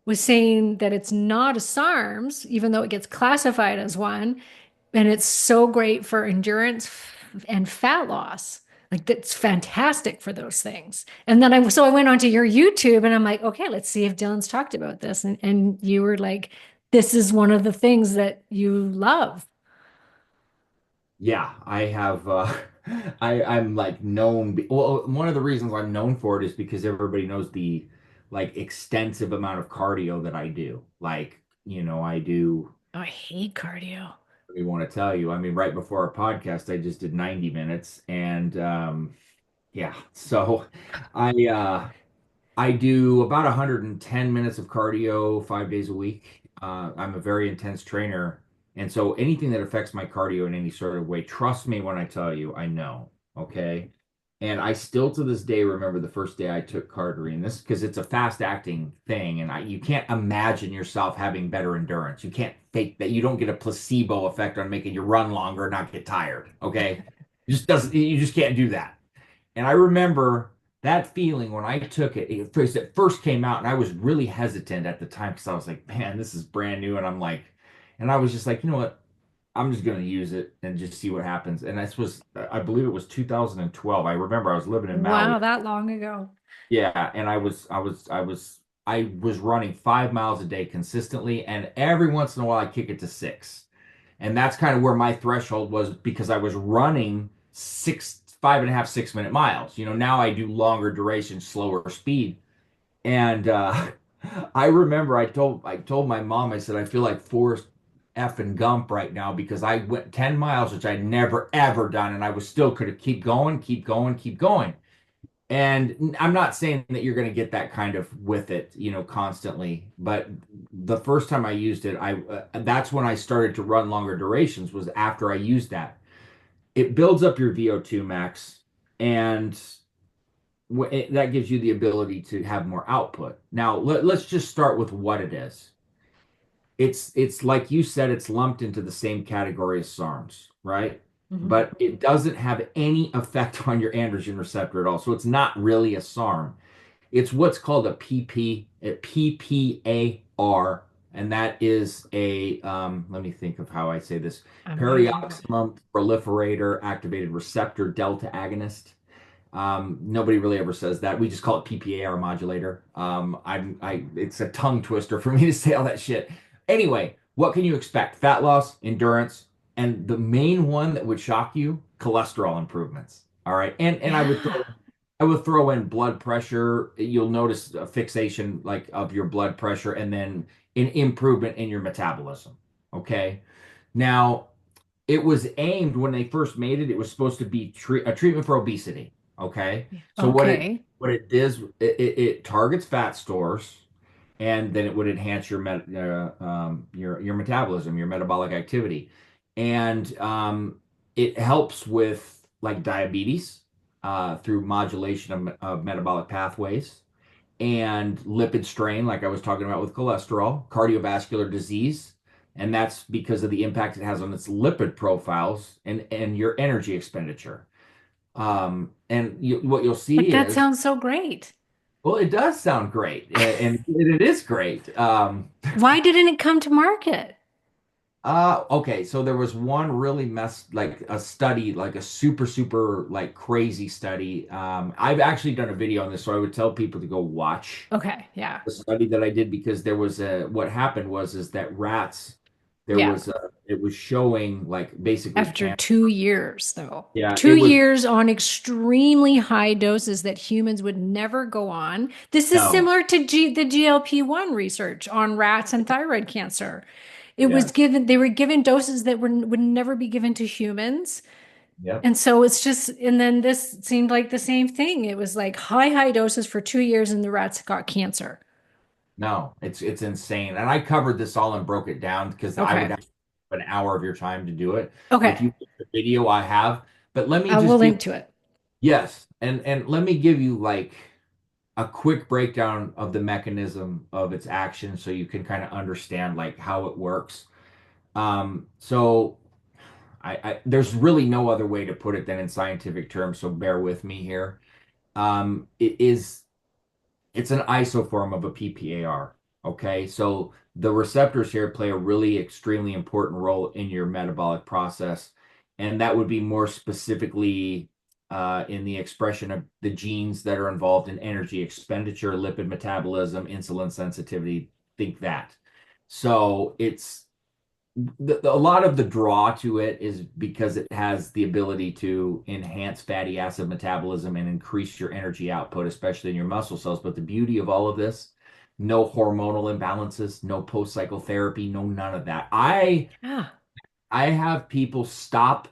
was saying that it's not a SARMs, even though it gets classified as one, and it's so great for endurance and fat loss. Like that's fantastic for those things. And then I went onto your YouTube and I'm like, okay, let's see if Dylan's talked about this. And you were like, this is one of the things that you love. Yeah, I have I'm like well, one of the reasons I'm known for it is because everybody knows the like extensive amount of cardio that I do. Like, I do Oh, I hate cardio. we want to tell you. I mean, right before our podcast, I just did 90 minutes and yeah. So I do about 110 minutes of cardio 5 days a week. I'm a very intense trainer. And so anything that affects my cardio in any sort of way, trust me when I tell you, I know. Okay. And I still to this day remember the first day I took Cardarine. This because it's a fast acting thing, and you can't imagine yourself having better endurance. You can't fake that. You don't get a placebo effect on making you run longer and not get tired. Okay. You just can't do that. And I remember that feeling when I took it. It first came out, and I was really hesitant at the time because I was like, man, this is brand new. And I was just like, you know what? I'm just going to use it and just see what happens. And this was, I believe it was 2012. I remember I was living in Maui. Wow, that long ago. Yeah. And I was running 5 miles a day consistently. And every once in a while, I kick it to 6. And that's kind of where my threshold was because I was running 5.5, 6 minute miles. Now I do longer duration, slower speed. And I remember I told my mom, I said, I feel like Forrest. effing gump right now because I went 10 miles, which I'd never ever done, and I was still could have keep going, keep going, keep going. And I'm not saying that you're going to get that kind of with it, constantly, but the first time I used it, I that's when I started to run longer durations was after I used that. It builds up your VO2 max, and that gives you the ability to have more output. Now, let's just start with what it is. It's like you said, it's lumped into the same category as SARMs, right? Mhm. But it doesn't have any effect on your androgen receptor at all. So it's not really a SARM. It's what's called a PPAR, and that is let me think of how I say this, I'm writing. perioximum proliferator activated receptor delta agonist. Nobody really ever says that. We just call it PPAR modulator. It's a tongue twister for me to say all that shit. Anyway, what can you expect? Fat loss, endurance, and the main one that would shock you, cholesterol improvements. All right, and Yeah. I would throw in blood pressure. You'll notice a fixation like of your blood pressure, and then an improvement in your metabolism. Okay, now it was aimed when they first made it. It was supposed to be a treatment for obesity. Okay, so Okay. what it does, it targets fat stores, and then it would enhance your metabolism, your metabolic activity, and it helps with like diabetes through modulation of metabolic pathways and lipid strain, like I was talking about with cholesterol, cardiovascular disease, and that's because of the impact it has on its lipid profiles and your energy expenditure. What you'll But see that is, sounds so great. well, it does sound great, and it is great. Why didn't it come to market? Okay, so there was one really like a study, like a super, super, like crazy study. I've actually done a video on this, so I would tell people to go watch Okay. Yeah. the study that I did because there was what happened was is that rats, Yeah. it was showing like basically After cancer. 2 years, though. Yeah, Two years on extremely high doses that humans would never go on. This is no, similar to the GLP-1 research on rats and thyroid cancer. yes, They were given doses that would never be given to humans. yep. And so it's just, and then this seemed like the same thing. It was like high doses for 2 years and the rats got cancer. No, it's insane. And I covered this all and broke it down because I would Okay. have an hour of your time to do it. If Okay. you the video I have, but let me I will just give link to it. yes, and let me give you like a quick breakdown of the mechanism of its action so you can kind of understand like how it works. So there's really no other way to put it than in scientific terms, so bear with me here. It's an isoform of a PPAR. Okay, so the receptors here play a really extremely important role in your metabolic process, and that would be more specifically in the expression of the genes that are involved in energy expenditure, lipid metabolism, insulin sensitivity. Think that. So it's a lot of the draw to it is because it has the ability to enhance fatty acid metabolism and increase your energy output, especially in your muscle cells. But the beauty of all of this, no hormonal imbalances, no post-cycle therapy, no none of that. Yeah. I have people stop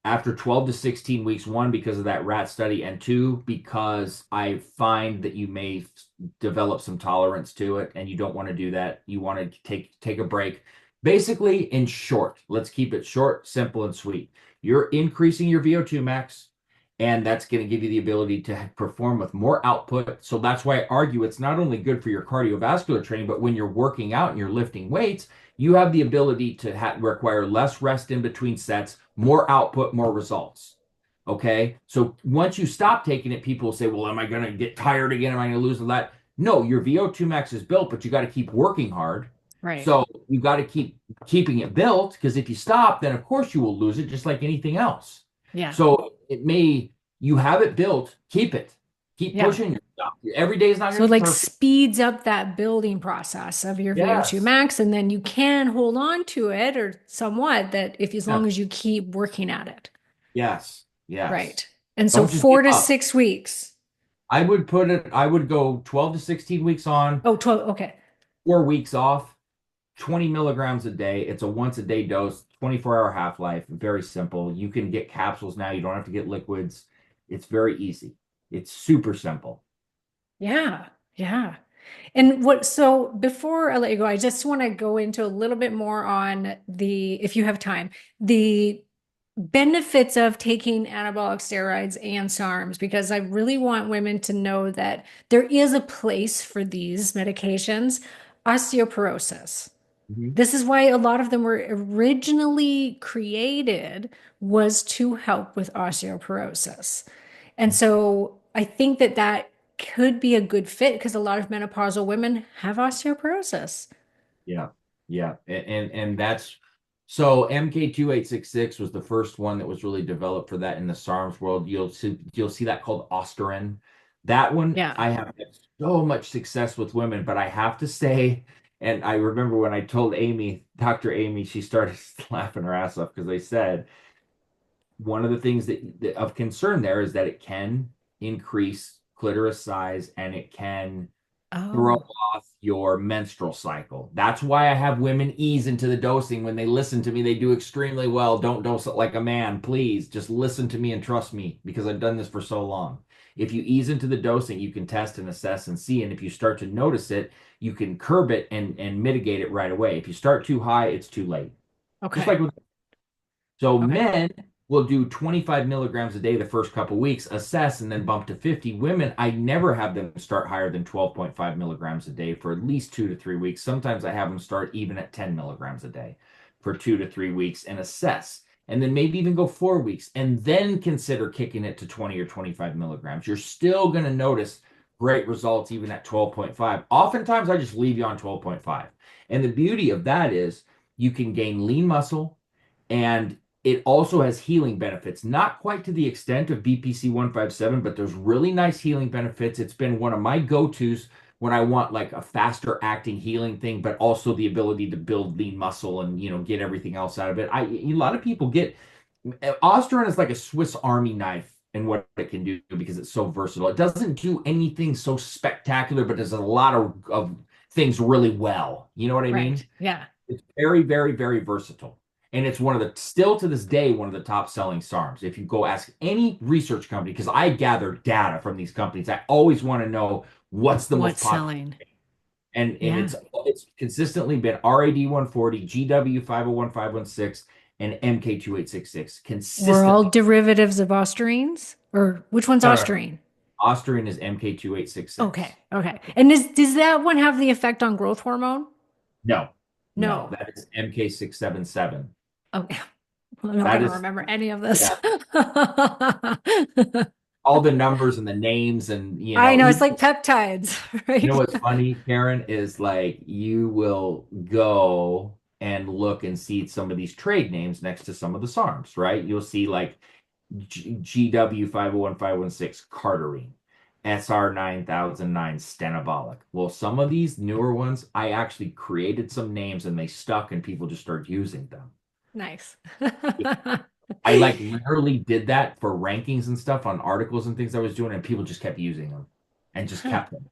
after 12 to 16 weeks, one, because of that rat study, and two, because I find that you may develop some tolerance to it and you don't want to do that. You want to take a break. Basically, in short, let's keep it short, simple, and sweet. You're increasing your VO2 max, and that's going to give you the ability to perform with more output. So that's why I argue it's not only good for your cardiovascular training, but when you're working out and you're lifting weights, you have the ability to require less rest in between sets, more output, more results. Okay. So once you stop taking it, people say, well, am I going to get tired again? Am I going to lose a lot? No, your VO2 max is built, but you got to keep working hard. Right. So you got to keep keeping it built because if you stop, then of course you will lose it just like anything else. Yeah. So you have it built, keep it, keep Yeah. pushing yourself. Every day is not So going it to be like perfect. speeds up that building process of your VO2 Yes. max, and then you can hold on to it or somewhat that if as long Yes. as you keep working at it. Yes. Yes. Right. And so Don't just give four to up. 6 weeks. I would go 12 to 16 weeks on, Oh, 12. Okay. 4 weeks off. 20 milligrams a day. It's a once a day dose, 24-hour half-life, very simple. You can get capsules now. You don't have to get liquids. It's very easy. It's super simple. Yeah. Yeah. And what, so before I let you go, I just want to go into a little bit more on the, if you have time, the benefits of taking anabolic steroids and SARMs, because I really want women to know that there is a place for these medications. Osteoporosis. Mhm. This is why a lot of them were originally created, was to help with osteoporosis. And so I think that that could be a good fit because a lot of menopausal women have osteoporosis. Yeah. Yeah. And that's so MK2866 was the first one that was really developed for that in the SARMs world. You'll see that called Osterin. That one Yeah. I have had so much success with women, but I have to say, and I remember when I told Amy, Dr. Amy, she started laughing her ass off because I said one of the things that of concern there is that it can increase clitoris size and it can throw Oh, off your menstrual cycle. That's why I have women ease into the dosing. When they listen to me, they do extremely well. Don't dose it like a man, please. Just listen to me and trust me because I've done this for so long. If you ease into the dosing, you can test and assess and see. And if you start to notice it, you can curb it and mitigate it right away. If you start too high, it's too late. Just okay. like with so Okay. men will do 25 milligrams a day the first couple weeks, assess, and then bump to 50. Women, I never have them start higher than 12.5 milligrams a day for at least 2 to 3 weeks. Sometimes I have them start even at 10 milligrams a day for 2 to 3 weeks and assess. And then maybe even go 4 weeks and then consider kicking it to 20 or 25 milligrams. You're still going to notice great results even at 12.5. Oftentimes, I just leave you on 12.5. And the beauty of that is you can gain lean muscle and it also has healing benefits, not quite to the extent of BPC 157, but there's really nice healing benefits. It's been one of my go-tos when I want like a faster acting healing thing, but also the ability to build lean muscle and get everything else out of it. A lot of people get Osterin is like a Swiss Army knife and what it can do because it's so versatile. It doesn't do anything so spectacular, but does a lot of things really well. You know what I Right. mean? Yeah. It's very, very, very versatile. And it's one of the, still to this day, one of the top selling SARMs. If you go ask any research company, because I gather data from these companies, I always want to know what's the most What's popular. selling? And Yeah. it's consistently been RAD 140, GW 501, 516, and MK 2866. We're all Consistently. derivatives of Ostarines? Or which one's No, no, no. Ostarine? Osterin is MK Okay. 2866. Okay. And does that one have the effect on growth hormone? No, no, No. that is MK 677. Okay. I'm not That going to is, remember any of this. yeah, all the numbers and the names and I know it's even like peptides, right? what's funny, Karen, is like you will go and look and see some of these trade names next to some of the SARMs, right? You'll see like GW 501, 516 Cardarine, SR 9009 Stenabolic. Well, some of these newer ones, I actually created some names and they stuck and people just started using them. Nice. I like literally did that for rankings and stuff on articles and things I was doing, and people just kept using them and just Huh. kept them.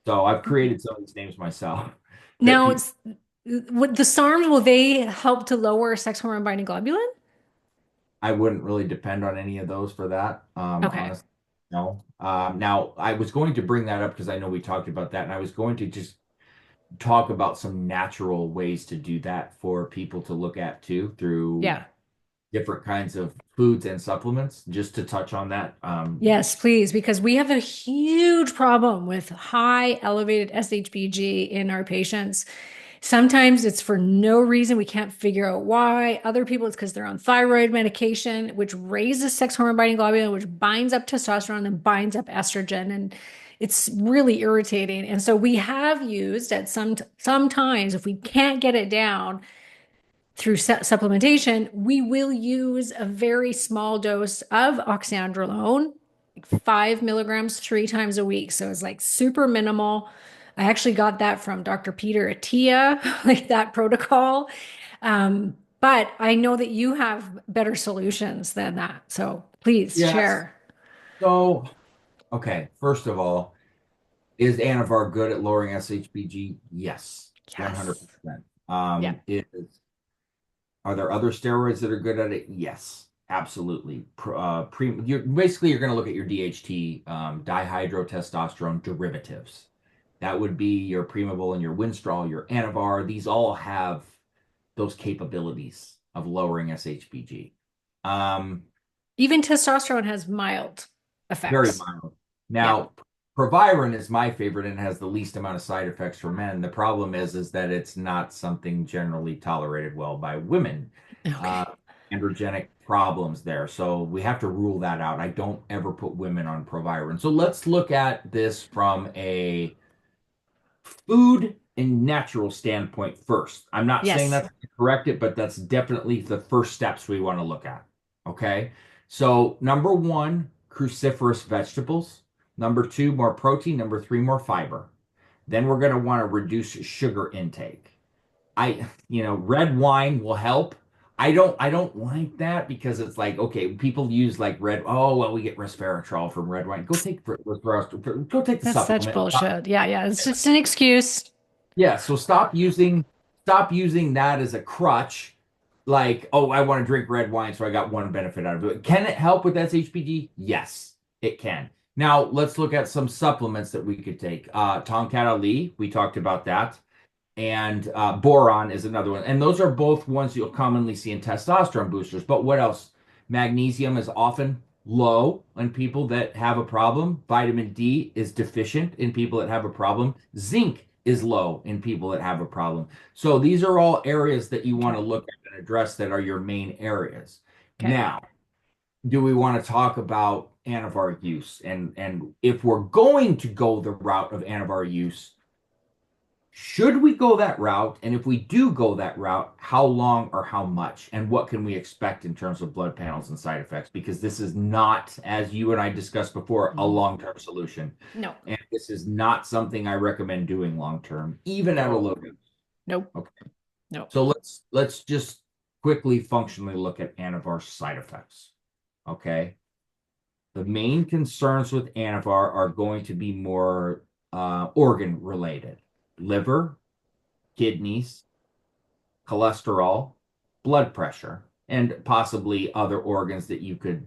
So I've created some of these names myself that Now, people what the SARMs, will they help to lower sex hormone binding globulin? I wouldn't really depend on any of those for that. Okay. Honestly, no. Now I was going to bring that up because I know we talked about that, and I was going to just talk about some natural ways to do that for people to look at too through Yeah. different kinds of foods and supplements. Just to touch on that, Yes, please, because we have a huge problem with high elevated SHBG in our patients. Sometimes it's for no reason. We can't figure out why. Other people, it's because they're on thyroid medication, which raises sex hormone binding globulin, which binds up testosterone and binds up estrogen. And it's really irritating. And so we have used at sometimes, if we can't get it down, through supplementation, we will use a very small dose of oxandrolone, like 5 milligrams 3 times a week. So it's like super minimal. I actually got that from Dr. Peter Attia, like that protocol. But I know that you have better solutions than that. So please yes. share. So okay, first of all, is Anavar good at lowering SHBG? Yes, Yes. 100%. Yeah. Are there other steroids that are good at it? Yes, absolutely. You're going to look at your DHT, dihydrotestosterone derivatives. That would be your Primable and your Winstrol, your Anavar. These all have those capabilities of lowering SHBG. Um, Even testosterone has mild Very effects. mild. Yeah. Now, Proviron is my favorite and has the least amount of side effects for men. The problem is that it's not something generally tolerated well by women. Okay. Uh, Androgenic problems there. So we have to rule that out. I don't ever put women on Proviron. So let's look at this from a food and natural standpoint first. I'm not saying Yes. that's to correct it, but that's definitely the first steps we want to look at. Okay. So, number one, cruciferous vegetables. Number two, more protein. Number three, more fiber. Then we're going to want to reduce sugar intake. Red wine will help. I don't like that because it's like, okay, people use like oh, well, we get resveratrol from red wine. Go take the That's such supplement. bullshit. Yeah, yeah. It's just an excuse. Yeah, so stop using that as a crutch. Like, oh, I want to drink red wine, so I got one benefit out of it. Can it help with SHBG? Yes, it can. Now, let's look at some supplements that we could take. Tongkat Ali, we talked about that, and boron is another one. And those are both ones you'll commonly see in testosterone boosters. But what else? Magnesium is often low in people that have a problem. Vitamin D is deficient in people that have a problem. Zinc is low in people that have a problem. So these are all areas that you want Okay. to look at and address that are your main areas. Okay. Now, do we want to talk about Anavar use? And if we're going to go the route of Anavar use, should we go that route? And if we do go that route, how long or how much? And what can we expect in terms of blood panels and side effects? Because this is not, as you and I discussed before, a Mhm. long-term solution. No. And this is not something I recommend doing long-term, even at a No. low dose. Nope. Okay. No. So let's just quickly functionally look at Anavar side effects. Okay. The main concerns with Anavar are going to be more organ related. Liver, kidneys, cholesterol, blood pressure, and possibly other organs that you could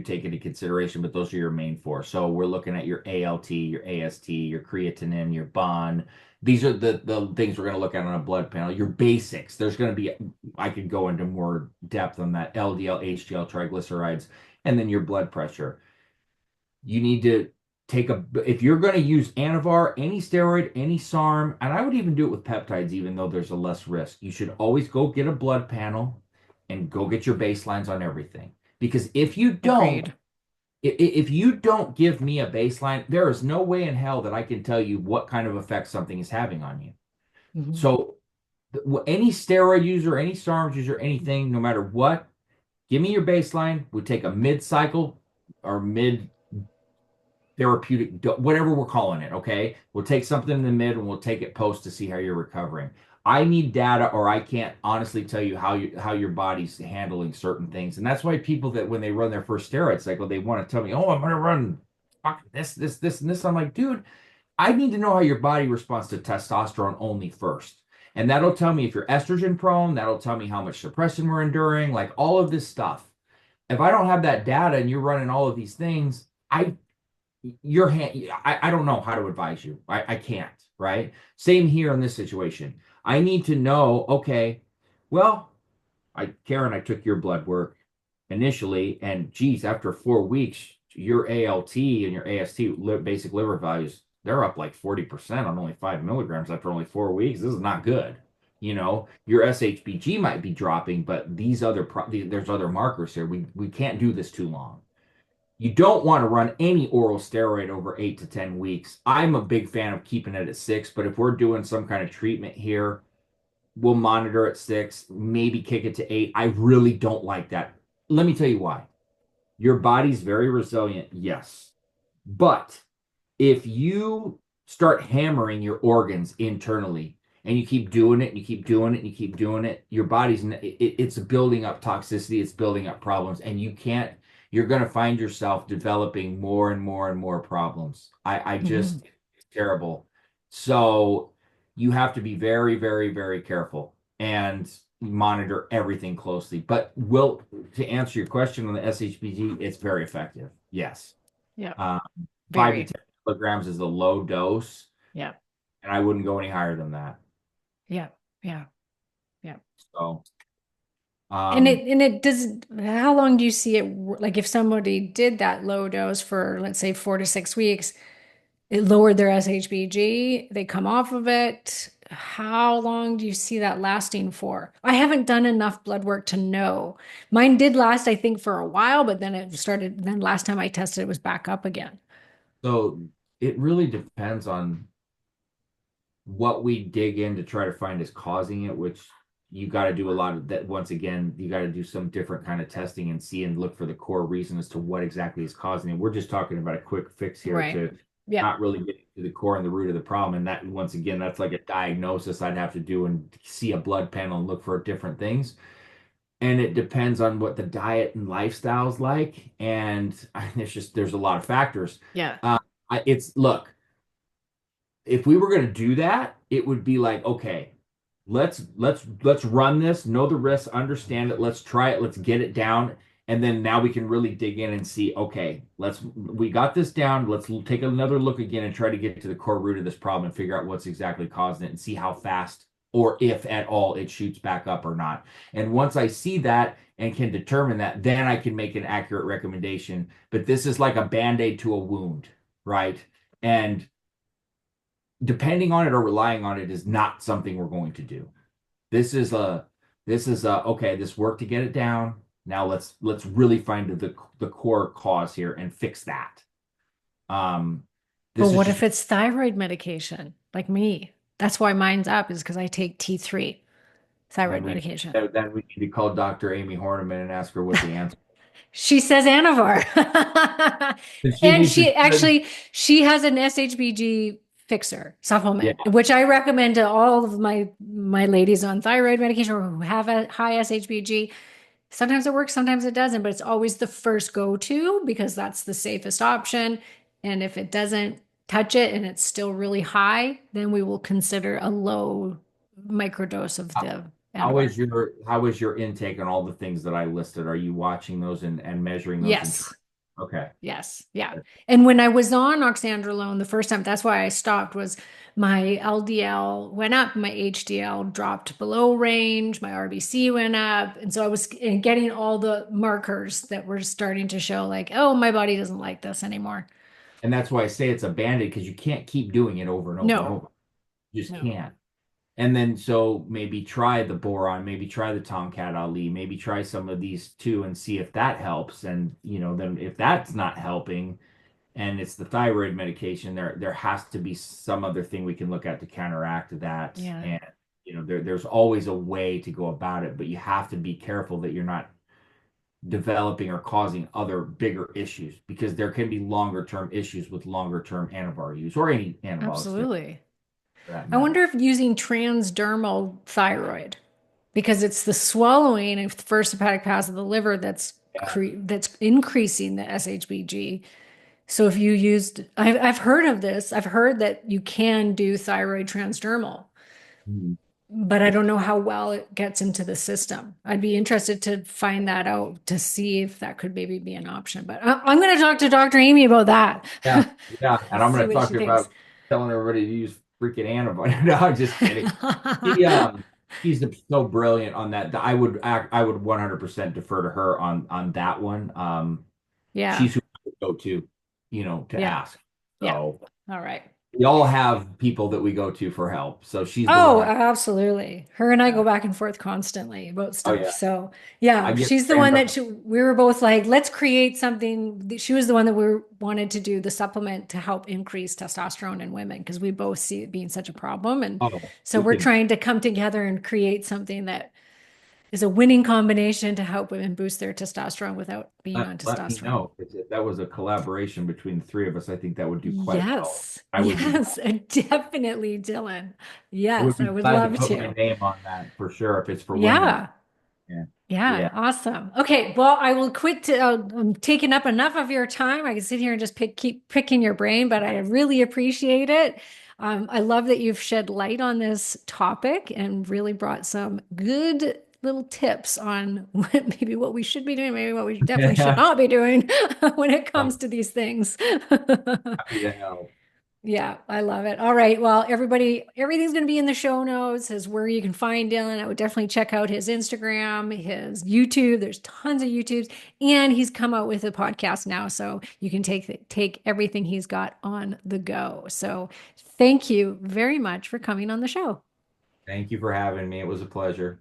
take into consideration, but those are your main four. So we're looking at your ALT, your AST, your creatinine, your BON. These are the things we're going to look at on a blood panel. Your basics. There's going to be, I could go into more depth on that, LDL, HDL, triglycerides, and then your blood pressure. You need to if you're going to use Anavar, any steroid, any SARM, and I would even do it with peptides, even though there's a less risk. You should always go get a blood panel and go get your baselines on everything. Because Agreed. if you don't give me a baseline, there is no way in hell that I can tell you what kind of effect something is having on you. Mhm. So any steroid user, any SARMs user, anything, no matter what, give me your baseline. We take a mid-cycle or mid therapeutic, whatever we're calling it. Okay. We'll take something in the mid and we'll take it post to see how you're recovering. I need data or I can't honestly tell you how your body's handling certain things. And that's why people that when they run their first steroid cycle, they want to tell me, oh, I'm going to run this, and this. I'm like, dude, I need to know how your body responds to testosterone only first. And that'll tell me if you're estrogen prone. That'll tell me how much suppression we're enduring, like all of this stuff. If I don't have that data and you're running all of these things, your hand I don't know how to advise you. I can't, right? Same here in this situation. I need to know, okay, well, Karen, I took your blood work initially, and geez, after 4 weeks, your ALT and your AST basic liver values, they're up like 40% on only 5 milligrams after only 4 weeks. This is not good. Your SHBG might be dropping, but there's other markers here. We can't do this too long. You don't want to run any oral steroid over 8 to 10 weeks. I'm a big fan of keeping it at 6, but if we're doing some kind of treatment here, we'll monitor at 6, maybe kick it to 8. I really don't like that. Let me tell you why. Your body's very resilient, yes. But if you start hammering your organs internally and you keep doing it and you keep doing it and you keep doing it, your it's building up toxicity, it's building up problems, and you're going to find yourself developing more and more and more problems. I just, Mhm. it's terrible. So you have to be very, very, very careful and monitor everything closely. But will to answer your question on the SHBG, it's very effective. Yes. Yeah. Um, 5 to 10 Very. milligrams is a low dose, Yeah. and I wouldn't go any higher than that. Yeah. Yeah. Yeah. So, And um, it does, how long do you see it, like if somebody did that low dose for, let's say, 4 to 6 weeks, it lowered their SHBG, they come off of it. How long do you see that lasting for? I haven't done enough blood work to know. Mine did last, I think, for a while, but then it started, then last time I tested, it was back up again. so it really depends on what we dig in to try to find is causing it, which you got to do a lot of that. Once again, you got to do some different kind of testing and see and look for the core reason as to what exactly is causing it. We're just talking about a quick fix here Right. to Yeah. not really get to the core and the root of the problem. And that, once again, that's like a diagnosis I'd have to do and see a blood panel and look for different things. And it depends on what the diet and lifestyle is like. And there's a lot of factors. Yeah. Uh, look, if we were going to do that, it would be like, okay, let's run this, know the risks, understand it, let's try it, let's get it down, and then now we can really dig in and see, okay, we got this down, let's take another look again and try to get to the core root of this problem and figure out what's exactly causing it and see how fast or if at all it shoots back up or not. And once I see that and can determine that, then I can make an accurate recommendation. But this is like a band-aid to a wound, right? And depending on it or relying on it is not something we're going to do. This is a okay, this worked to get it down. Now let's really find the core cause here and fix that. Um But this is what just if it's thyroid medication, like me? That's why mine's up, is because I take T3 thyroid then medication. we need to call Dr. Amy Horniman and ask her what the answer. She says Anavar. And she And needs to she actually she has an SHBG fixer yeah. supplement, which I recommend to all of my ladies on thyroid medication or who have a high SHBG. Sometimes it works, sometimes it doesn't, but it's always the first go-to because that's the safest option. And if it doesn't touch it and it's still really high, then we will consider a low microdose of the Anavar. How is your intake on all the things that I listed? Are you watching those and measuring those and Yes. okay. Yes. Yeah. And when I was on oxandrolone the first time, that's why I stopped, was my LDL went up, my HDL dropped below range, my RBC went up. And so I was getting all the markers that were starting to show like, oh, my body doesn't like this anymore. And that's why I say it's a band-aid because you can't keep doing it over and over and No, over. You just no. can't. And then so maybe try the boron, maybe try the Tomcat Ali, maybe try some of these too and see if that helps. And then if that's not helping and it's the thyroid medication, there has to be some other thing we can look at to counteract that. Yeah, And there's always a way to go about it, but you have to be careful that you're not developing or causing other bigger issues because there can be longer term issues with longer term anavar use or any anabolic steroid absolutely. for that I matter. wonder if using transdermal thyroid, because it's the swallowing of the first hepatic pass of the liver Yeah. that's increasing the SHBG. So if you used, I've heard of this. I've heard that you can do thyroid transdermal, Mhm. but I don't know how well it gets into the system. I'd be interested to find that out to see if that could maybe be an option. But I'm going to talk to Dr. Amy about that. Yeah, yeah. And I'm See going to what talk she to you thinks. about telling everybody to use freaking antibiotics. No, I'm just kidding. She, she's so brilliant on that. I would 100% defer to her on that one. Yeah, She's who I would go to, to yeah, ask. yeah. So All right. we all have people that we go to for help. So she's the one Oh, I, absolutely. Her and I yeah. go back and forth constantly about Oh stuff. yeah. So, I yeah, get she's the trained one up. that we were both like, let's create something. She was the one that we wanted to do the supplement to help increase testosterone in women because we both see it being such a problem. And Oh, so we we're can trying to come together and create something that is a winning combination to help women boost their testosterone without being on let me testosterone. know. If that was a collaboration between the three of us, I think that would do quite well. Yes, I would be yes, definitely, Dylan. I would Yes, be I would glad to love put my to. name on that for sure if it's for women. Yeah. Yeah. Yeah, Yeah. awesome. Okay, well, I will quit. I'm taking up enough of your time. I can sit here and just keep picking your brain, but I really appreciate it. I love that you've shed light on this topic and really brought some good little tips on what we should be doing, maybe what we definitely should not be doing when it comes I'm to these things. happy to help. Yeah, I love it. All right. Well, everybody, everything's going to be in the show notes as where you can find Dylan. I would definitely check out his Instagram, his YouTube. There's tons of YouTubes, and he's come out with a podcast now, so you can take everything he's got on the go. So, thank you very much for coming on the show. Thank you for having me. It was a pleasure.